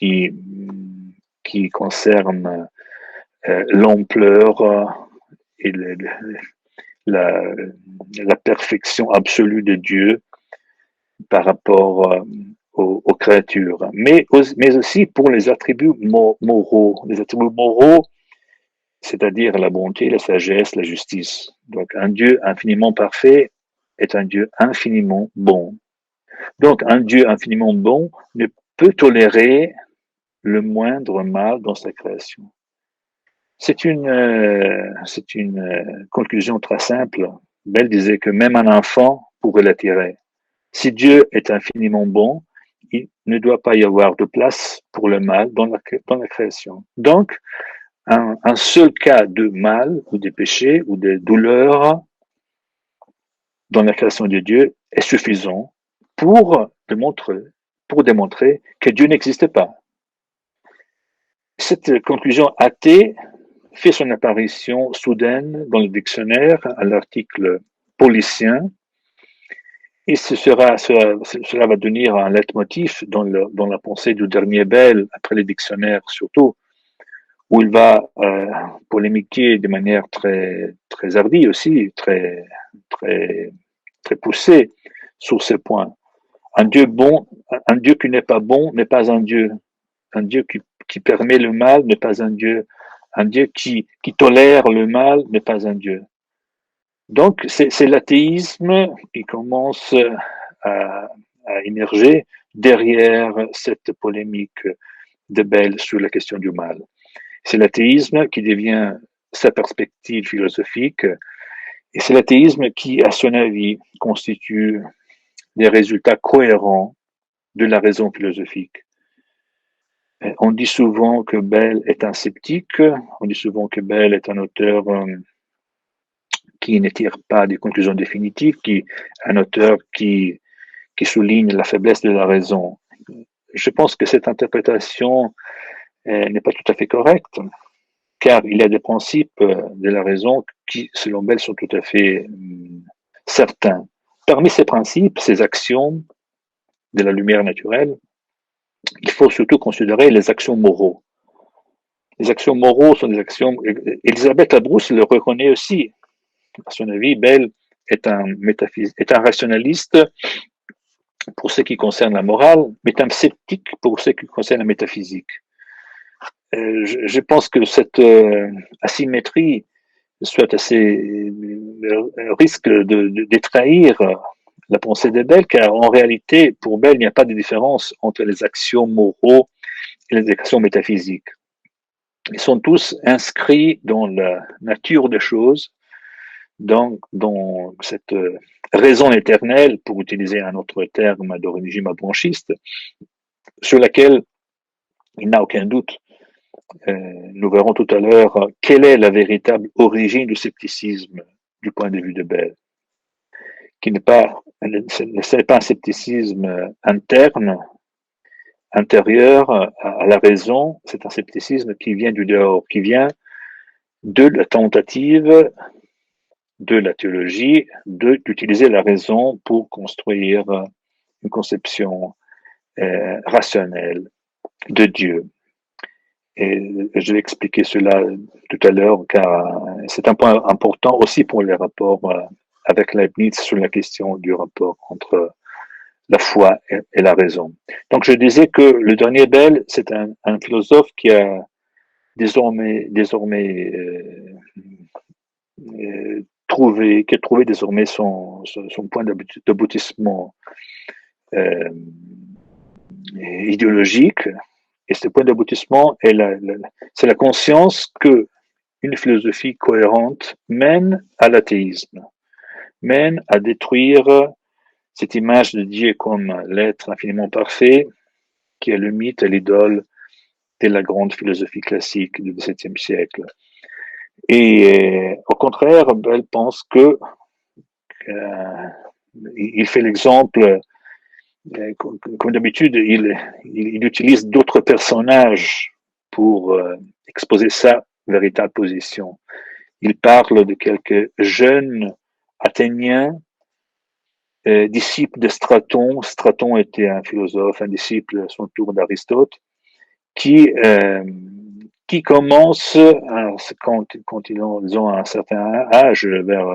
qui concernent l'ampleur et la, la perfection absolue de Dieu par rapport aux créatures, mais aussi pour les attributs moraux. Les attributs moraux, c'est-à-dire la bonté, la sagesse, la justice. Donc un Dieu infiniment parfait est un Dieu infiniment bon. Donc un Dieu infiniment bon ne peut tolérer le moindre mal dans sa création. C'est une conclusion très simple. Bell disait que même un enfant pourrait l'attirer. Si Dieu est infiniment bon, il ne doit pas y avoir de place pour le mal dans la création. Donc, un seul cas de mal ou de péché ou de douleur dans la création de Dieu est suffisant pour démontrer que Dieu n'existe pas. Cette conclusion athée fait son apparition soudaine dans le dictionnaire à l'article Policien, et cela va devenir un leitmotiv dans la pensée du dernier Bell, après les dictionnaires surtout, où il va polémiquer de manière très, très hardie aussi, très, très poussée sur ce point. Un Dieu bon, un Dieu qui n'est pas bon n'est pas un Dieu. Un Dieu qui permet le mal n'est pas un Dieu. Un Dieu qui tolère le mal n'est pas un Dieu. Donc, c'est l'athéisme qui commence à émerger derrière cette polémique de Bell sur la question du mal. C'est l'athéisme qui devient sa perspective philosophique, et c'est l'athéisme qui, à son avis, constitue des résultats cohérents de la raison philosophique. On dit souvent que Bell est un sceptique, on dit souvent que Bell est un auteur qui ne tire pas des conclusions définitives, un auteur qui souligne la faiblesse de la raison. Je pense que cette interprétation n'est pas tout à fait correcte, car il y a des principes de la raison qui, selon Bell, sont tout à fait certains. Parmi ces principes, ces axiomes de la lumière naturelle, il faut surtout considérer les axiomes moraux. Les axiomes moraux sont des axiomes. Elisabeth Labrousse le reconnaît aussi. À son avis, Bell est un rationaliste pour ce qui concerne la morale, mais un sceptique pour ce qui concerne la métaphysique. Je pense que cette asymétrie soit assez risque de trahir la pensée de Bell, car en réalité, pour Bell, il n'y a pas de différence entre les axiomes moraux et les axiomes métaphysiques. Ils sont tous inscrits dans la nature des choses, dans cette raison éternelle, pour utiliser un autre terme d'origine blanchiste, sur laquelle il n'a aucun doute. Nous verrons tout à l'heure quelle est la véritable origine du scepticisme du point de vue de Bell, qui n'est pas un scepticisme interne, intérieur à la raison, c'est un scepticisme qui vient du dehors, qui vient de la tentative de la théologie d'utiliser la raison pour construire une conception rationnelle de Dieu. Et je vais expliquer cela tout à l'heure, car c'est un point important aussi pour les rapports avec Leibniz sur la question du rapport entre la foi et la raison. Donc je disais que le dernier Bell, c'est un philosophe qui a désormais qui a trouvé désormais son point d'aboutissement idéologique. Et ce point d'aboutissement c'est la conscience que une philosophie cohérente mène à l'athéisme, mène à détruire cette image de Dieu comme l'être infiniment parfait, qui est le mythe et l'idole de la grande philosophie classique du XVIIe siècle. Et au contraire, Bell pense que il fait l'exemple, comme d'habitude, il utilise d'autres personnages pour exposer sa véritable position. Il parle de quelques jeunes Athéniens disciple de Straton. Straton était un philosophe, un disciple à son tour d'Aristote, qui commence, quand ils ont un certain âge, vers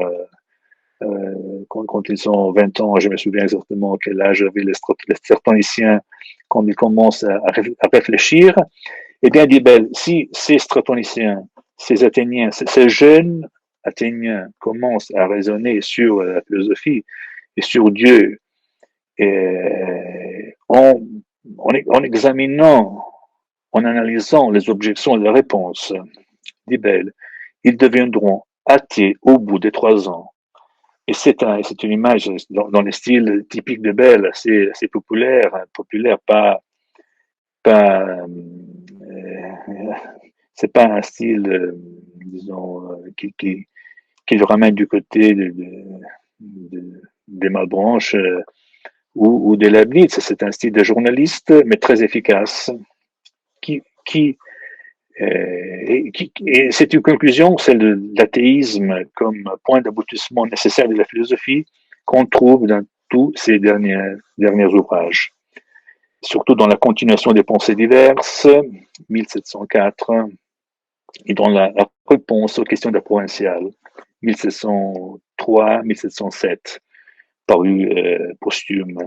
quand ils ont 20 ans, je me souviens exactement quel âge avaient les stratoniciens quand ils commencent à réfléchir, eh bien, dit Bell, si ces stratoniciens, ces Athéniens, ces jeunes Athéniens commencent à raisonner sur la philosophie et sur Dieu, et en examinant, en analysant les objections et les réponses, dit Bell, ils deviendront athées au bout de 3 ans. Et c'est une image dans le style typique de Bell, assez populaire, pas c'est pas un style, disons, qui le ramène du côté des Malebranche ou de Leibniz. C'est un style de journaliste, mais très efficace, et c'est une conclusion, celle de l'athéisme comme point d'aboutissement nécessaire de la philosophie, qu'on trouve dans tous ces derniers ouvrages, surtout dans la continuation des pensées diverses, 1704, et dans la réponse aux questions de la provinciale, 1703-1707, paru posthume,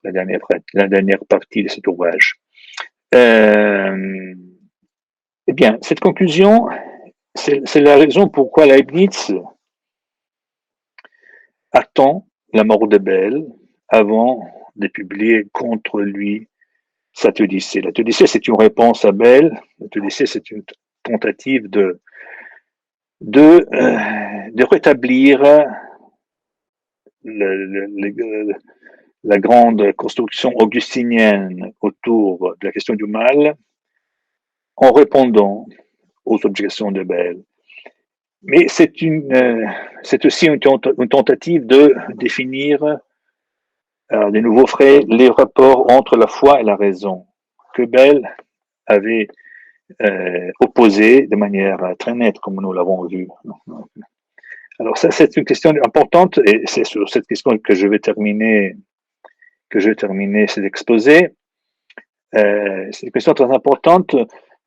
la dernière partie de cet ouvrage. Eh bien, cette conclusion, c'est la raison pourquoi Leibniz attend la mort de Bell avant de publier contre lui sa Théodicée. La Théodicée, c'est une réponse à Bell. La Théodicée, c'est une tentative de rétablir la grande construction augustinienne autour de la question du mal en répondant aux objections de Bell. Mais c'est aussi une tentative de définir de nouveau frais les rapports entre la foi et la raison que Bell avait opposé de manière très nette, comme nous l'avons vu. Alors ça, c'est une question importante, et c'est sur cette question que je vais terminer cet exposé. C'est une question très importante,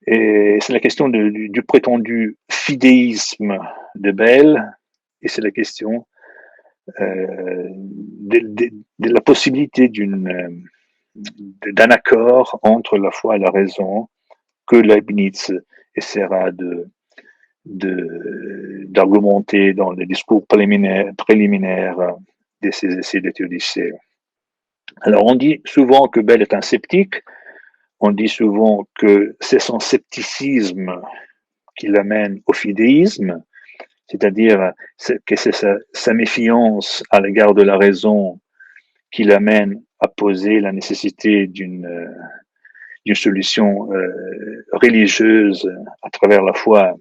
et c'est la question du prétendu fidéisme de Bell, et c'est la question de la possibilité d'un accord entre la foi et la raison que Leibniz essaiera d'argumenter dans les discours préliminaires de ses essais de théodicée. Alors, on dit souvent que Bell est un sceptique, on dit souvent que c'est son scepticisme qui l'amène au fidéisme, c'est-à-dire que c'est sa méfiance à l'égard de la raison qui l'amène à poser la nécessité d'une solution religieuse à travers la foi,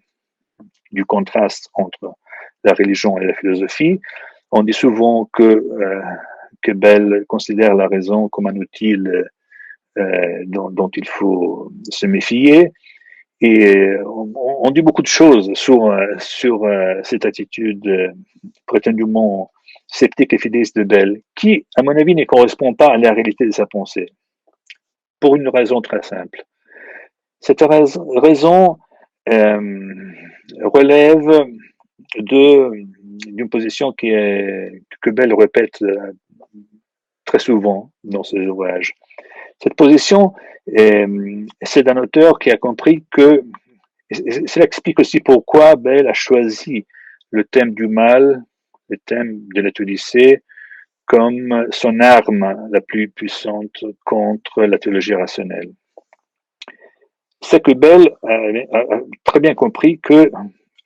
du contraste entre la religion et la philosophie. On dit souvent que Bell considère la raison comme un outil dont il faut se méfier. Et on dit beaucoup de choses sur cette attitude prétendument sceptique et fidéiste de Bell, qui, à mon avis, ne correspond pas à la réalité de sa pensée, pour une raison très simple. Cette raison relève d'une position que Bell répète très souvent dans ses ouvrages. Cette position, c'est d'un auteur qui a compris que, cela explique aussi pourquoi Bell a choisi le thème du mal, le thème de la théodicée, comme son arme la plus puissante contre la théologie rationnelle. C'est que Bell a très bien compris que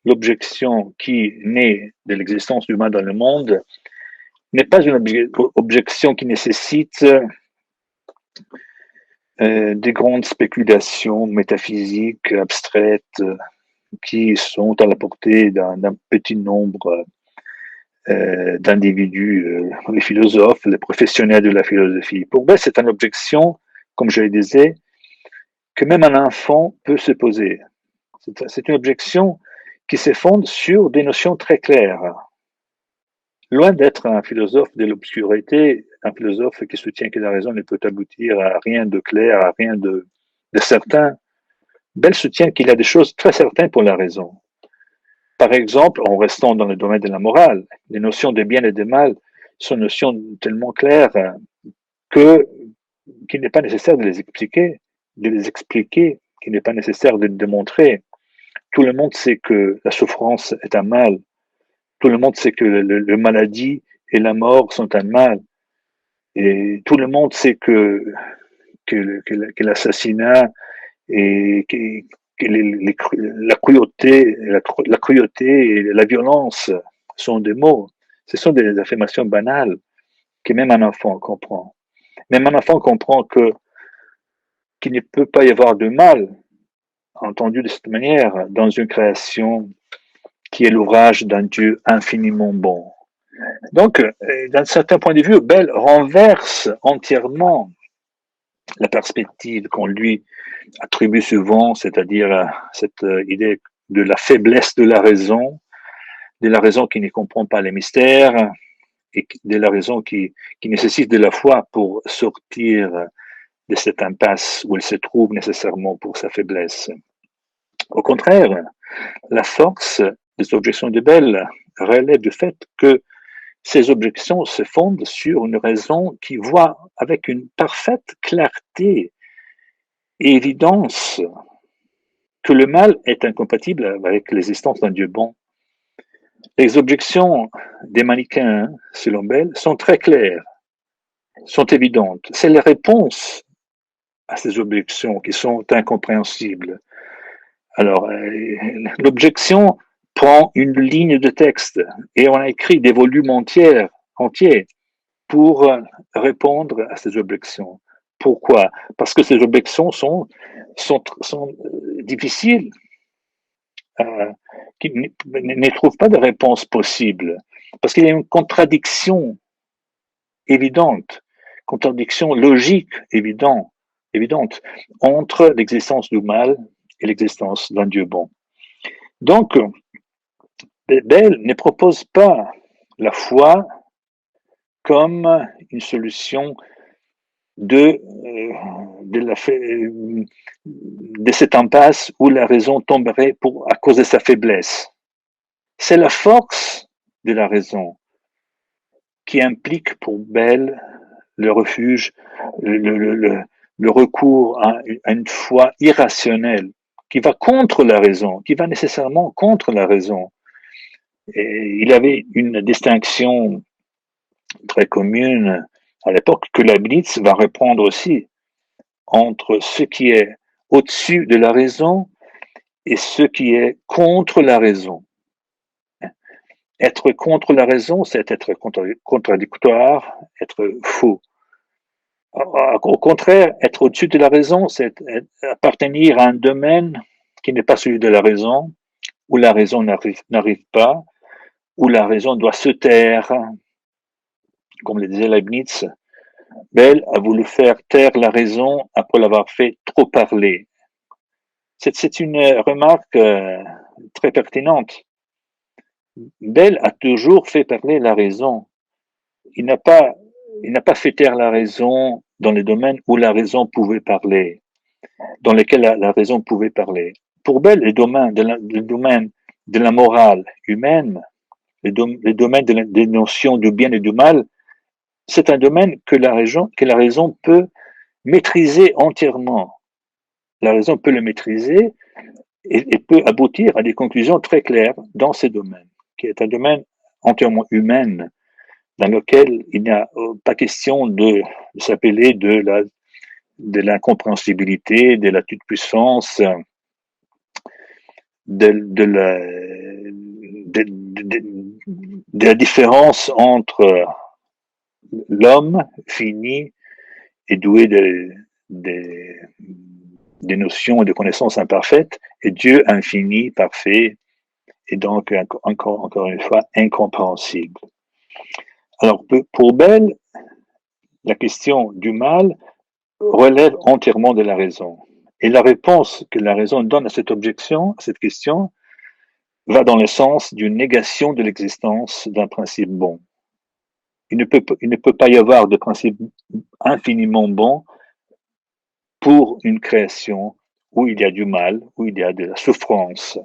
l'objection qui naît de l'existence du mal dans le monde n'est pas une objection qui nécessite des grandes spéculations métaphysiques abstraites qui sont à la portée d'un petit nombre d'individus, les philosophes, les professionnels de la philosophie. Pour Bell, c'est une objection, comme je le disais, que même un enfant peut se poser. C'est une objection qui se fonde sur des notions très claires. loin d'être un philosophe de l'obscurité, un philosophe qui soutient que la raison ne peut aboutir à rien de clair, à rien de certain. Bell soutient qu'il y a des choses très certaines pour la raison. Par exemple, en restant dans le domaine de la morale, les notions de bien et de mal sont notions tellement claires que qu'il n'est pas nécessaire de les expliquer, qu'il n'est pas nécessaire de démontrer. Tout le monde sait que la souffrance est un mal. Tout le monde sait que le maladie et la mort sont un mal. Et tout le monde sait que l'assassinat et que la cruauté et la violence sont des mots. Ce sont des affirmations banales que même un enfant comprend. Même un enfant comprend qu'il ne peut pas y avoir de mal, entendu de cette manière, dans une création qui est l'ouvrage d'un Dieu infiniment bon. Donc, d'un certain point de vue, Bell renverse entièrement la perspective qu'on lui attribue souvent, c'est-à-dire cette idée de la faiblesse de la raison qui ne comprend pas les mystères, et de la raison qui nécessite de la foi pour sortir de cette impasse où elle se trouve nécessairement pour sa faiblesse. Au contraire, la force des objections de Bell relève du fait que ces objections se fondent sur une raison qui voit avec une parfaite clarté et évidence que le mal est incompatible avec l'existence d'un Dieu bon. Les objections des manichéens, selon Bell, sont très claires, sont évidentes. C'est les réponses à ces objections qui sont incompréhensibles. Alors, l'objection prend une ligne de texte et on a écrit des volumes entiers pour répondre à ces objections. Pourquoi? Parce que ces objections sont difficiles, qui ne trouvent pas de réponse possible, parce qu'il y a une contradiction évidente, contradiction logique évidente entre l'existence du mal et l'existence d'un Dieu bon. Donc, Bell ne propose pas la foi comme une solution de cette impasse où la raison tomberait à cause de sa faiblesse. C'est la force de la raison qui implique pour Bell le refuge, le recours à une foi irrationnelle qui va contre la raison, qui va nécessairement contre la raison. Et il avait une distinction très commune à l'époque que Leibniz va reprendre aussi entre ce qui est au-dessus de la raison et ce qui est contre la raison. Être contre la raison, c'est être contradictoire, être faux. Au contraire, être au-dessus de la raison, c'est appartenir à un domaine qui n'est pas celui de la raison, où la raison n'arrive pas, où la raison doit se taire. Comme le disait Leibniz, Bell a voulu faire taire la raison après l'avoir fait trop parler. C'est une remarque très pertinente. Bell a toujours fait parler la raison. Il n'a pas fait taire la raison dans les domaines où la raison pouvait parler, dans lesquels la raison pouvait parler. Pour Bell, le domaine de la morale humaine, le domaine des notions du bien et du mal, c'est un domaine que la raison peut maîtriser entièrement. La raison peut le maîtriser et peut aboutir à des conclusions très claires dans ce domaine, qui est un domaine entièrement humain, dans lequel il n'y a pas question de s'appeler de l'incompréhensibilité, de la toute-puissance, de la différence entre l'homme fini et doué des notions et de connaissances imparfaites et Dieu infini, parfait, et donc encore une fois incompréhensible. Alors pour Bell, la question du mal relève entièrement de la raison. Et la réponse que la raison donne à cette objection, à cette question, va dans le sens d'une négation de l'existence d'un principe bon. il ne peut pas y avoir de principe infiniment bon pour une création où il y a du mal, où il y a de la souffrance.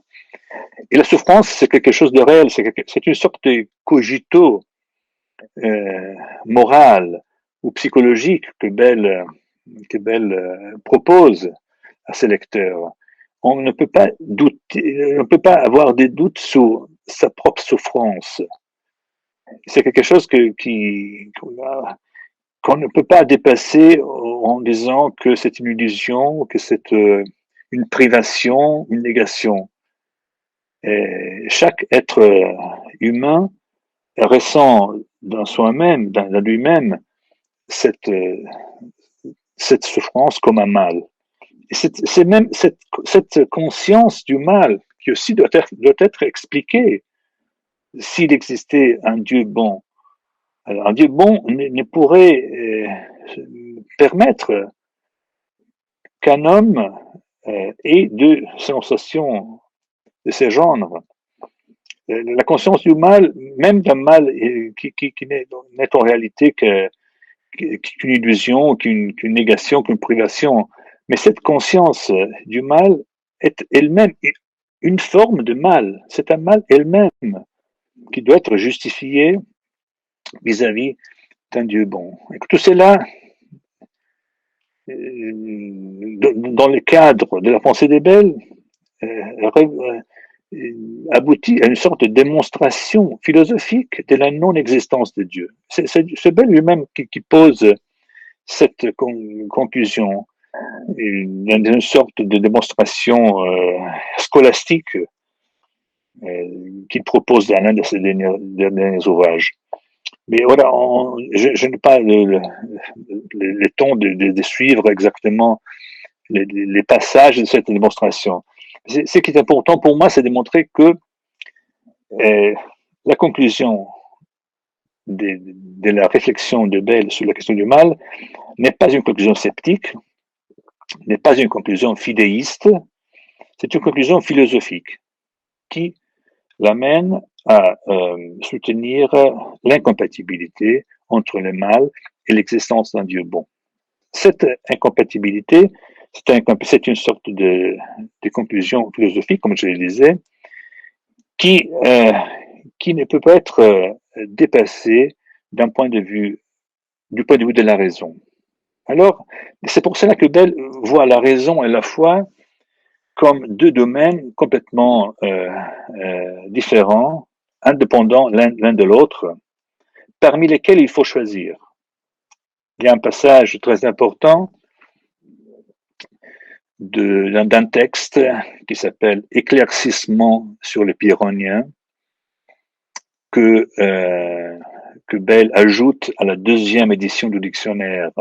Et la souffrance, c'est quelque chose de réel, c'est une sorte de cogito euh, moral ou psychologique que Bell propose à ses lecteurs. On ne peut pas douter, on ne peut pas avoir des doutes sur sa propre souffrance. C'est quelque chose qu'on ne peut pas dépasser en disant que c'est une illusion, que c'est une privation, une négation. Et chaque être humain ressent dans soi-même, dans lui-même, cette, cette souffrance comme un mal. Et c'est même cette conscience du mal qui aussi doit être expliquée s'il existait un Dieu bon. Alors, un Dieu bon ne pourrait permettre qu'un homme ait deux sensations de ce genre. La conscience du mal, même d'un mal qui n'est en réalité qu'une illusion, qu'une négation, qu'une privation, mais cette conscience du mal est elle-même une forme de mal. C'est un mal elle-même qui doit être justifié vis-à-vis d'un Dieu bon. Et que tout cela, dans le cadre de la pensée des Belles, aboutit à une sorte de démonstration philosophique de la non-existence de Dieu. C'est Belle lui-même qui pose cette conclusion, une sorte de démonstration scolastique qu'il propose dans l'un de ses derniers ouvrages. Mais voilà, je n'ai pas le temps de suivre exactement les passages de cette démonstration. Ce qui est important pour moi, c'est de montrer que la conclusion de la réflexion de Bell sur la question du mal n'est pas une conclusion sceptique, n'est pas une conclusion fidéiste, c'est une conclusion philosophique qui l'amène à soutenir l'incompatibilité entre le mal et l'existence d'un Dieu bon. Cette incompatibilité, c'est une sorte de conclusion philosophique, comme je le disais, qui ne peut pas être dépassée du point de vue de la raison. Alors, c'est pour cela que Bell voit la raison et la foi comme deux domaines complètement différents, indépendants l'un de l'autre, parmi lesquels il faut choisir. Il y a un passage très important d'un texte qui s'appelle Éclaircissement sur les Pyrrhoniens, que Bell ajoute à la deuxième édition du dictionnaire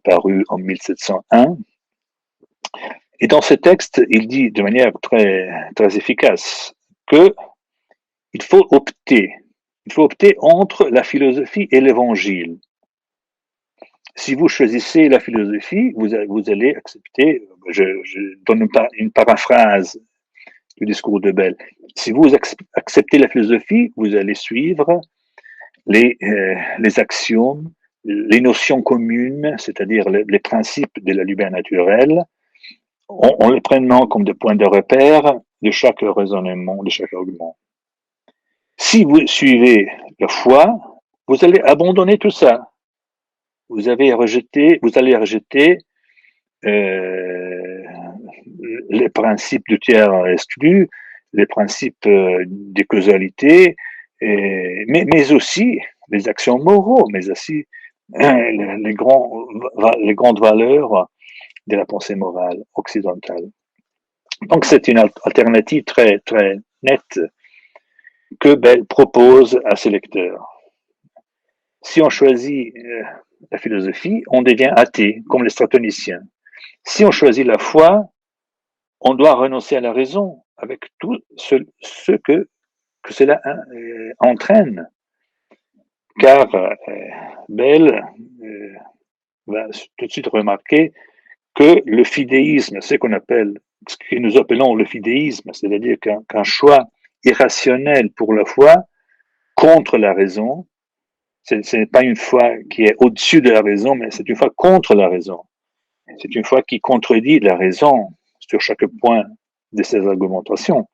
paru en 1701. Et dans ce texte, il dit de manière très efficace que il faut opter entre la philosophie et l'évangile. Si vous choisissez la philosophie, vous allez accepter, je donne une paraphrase du discours de Bell. Si vous acceptez la philosophie, vous allez suivre les axiomes, les notions communes, c'est-à-dire les principes de la lumière naturelle, en les prenant comme des points de repère de chaque raisonnement, de chaque argument. Si vous suivez la foi, vous allez abandonner tout ça. Vous allez rejeter les principes du tiers exclu, les principes de causalité, mais aussi les actions moraux, mais aussi les grandes valeurs de la pensée morale occidentale. Donc c'est une alternative très nette que Bell propose à ses lecteurs. Si on choisit la philosophie, on devient athée, comme les stratoniciens. Si on choisit la foi, on doit renoncer à la raison, avec tout ce que cela entraîne. Car Bell va tout de suite remarquer que le fidéisme, ce que nous appelons le fidéisme, c'est-à-dire qu'un choix irrationnel pour la foi, contre la raison. Ce n'est pas une foi qui est au-dessus de la raison, mais c'est une foi contre la raison. C'est une foi qui contredit la raison sur chaque point de ses argumentations.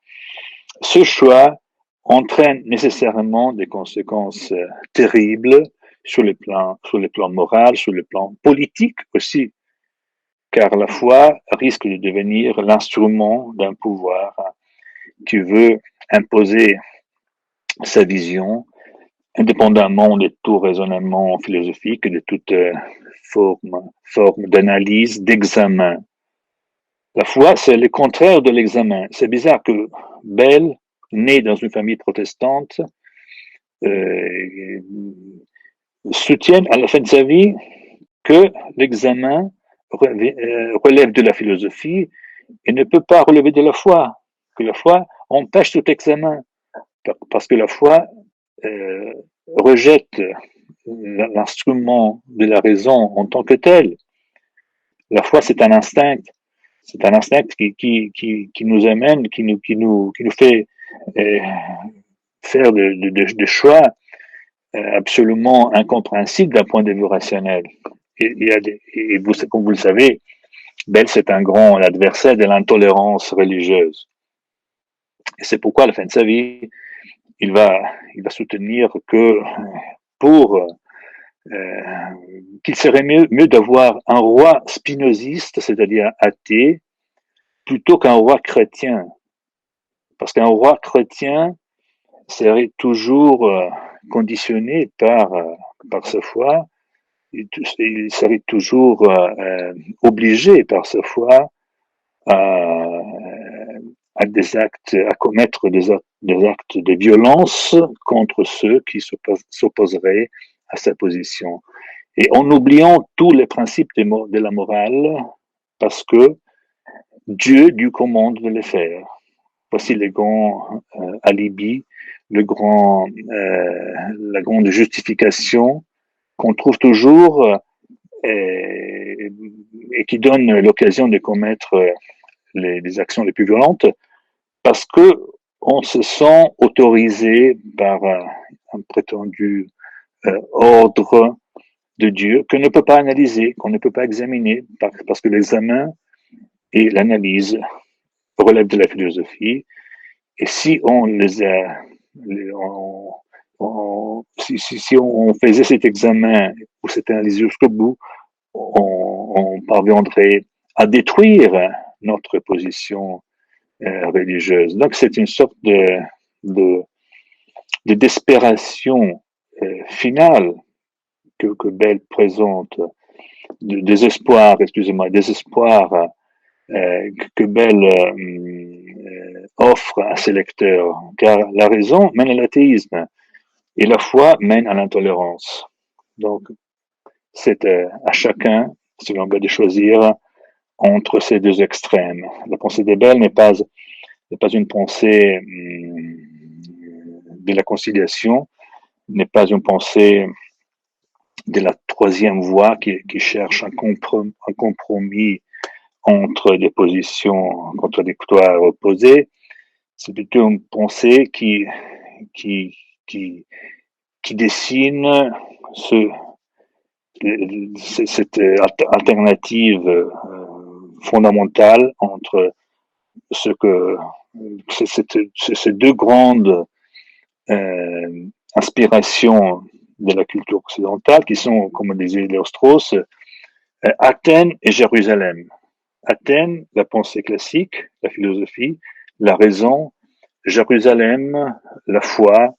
Ce choix entraîne nécessairement des conséquences terribles sur le plan moral, sur le plan politique aussi, car la foi risque de devenir l'instrument d'un pouvoir qui veut imposer sa vision, indépendamment de tout raisonnement philosophique, de toute forme d'analyse, d'examen. La foi, c'est le contraire de l'examen. C'est bizarre que Bell, né dans une famille protestante, euh, soutienne à la fin de sa vie que l'examen relève de la philosophie et ne peut pas relever de la foi, que la foi empêche tout examen, parce que la foi rejette l'instrument de la raison en tant que tel. La foi, c'est un instinct. C'est un instinct qui nous amène, qui nous fait euh, faire des choix absolument incompréhensibles d'un point de vue rationnel. Et vous, comme vous le savez, Bell, c'est un grand adversaire de l'intolérance religieuse. Et c'est pourquoi, à la fin de sa vie, il va soutenir que pour qu'il serait mieux d'avoir un roi spinoziste, c'est-à-dire athée, plutôt qu'un roi chrétien. Parce qu'un roi chrétien serait toujours conditionné par sa foi, il serait toujours obligé par sa foi à, à commettre des actes de violence contre ceux qui s'opposeraient à sa position. Et en oubliant tous les principes de la morale, parce que Dieu lui commande de le faire. Voici le grand alibi, la grande justification qu'on trouve toujours et qui donne l'occasion de commettre les actions les plus violentes, parce que on se sent autorisé par un prétendu ordre de Dieu qu'on ne peut pas analyser, qu'on ne peut pas examiner, parce que l'examen et l'analyse relèvent de la philosophie. Et si on les a, si on faisait cet examen ou cette analyse jusqu'au bout, on parviendrait à détruire notre position religieuse. Donc c'est une sorte de d'espération finale que Bell présente, de désespoir, excusez-moi, désespoir que Bell offre à ses lecteurs, car la raison mène à l'athéisme et la foi mène à l'intolérance. Donc, c'est à chacun, selon Bell, de choisir entre ces deux extrêmes. La pensée de Bell n'est pas une pensée de la conciliation, n'est pas une pensée de la troisième voie qui cherche un compromis entre des positions contradictoires opposées. C'est plutôt une pensée qui dessine cette alternative fondamentale entre ces deux grandes inspirations de la culture occidentale qui sont, comme disait Léo-Strauss, Athènes et Jérusalem. Athènes, la pensée classique, la philosophie, la raison, Jérusalem, la foi,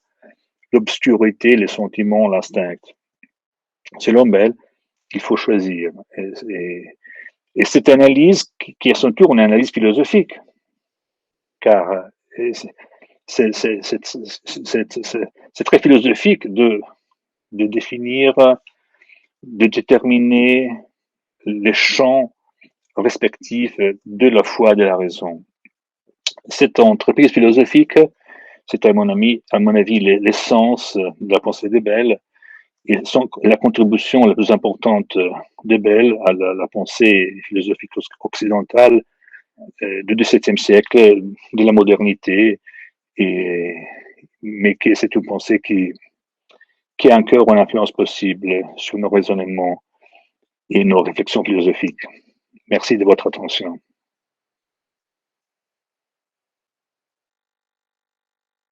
l'obscurité, les sentiments, l'instinct. Selon Bell, il faut choisir. Et cette analyse, qui est à son tour une analyse philosophique, car c'est très philosophique de définir, de déterminer les champs respectifs de la foi et de la raison. Cette entreprise philosophique, c'est à mon avis l'essence de la pensée de Bell et la contribution la plus importante de Bell à la pensée philosophique occidentale du XVIIe siècle, de la modernité et mais c'est une pensée qui a encore une influence possible sur nos raisonnements et nos réflexions philosophiques. Merci de votre attention.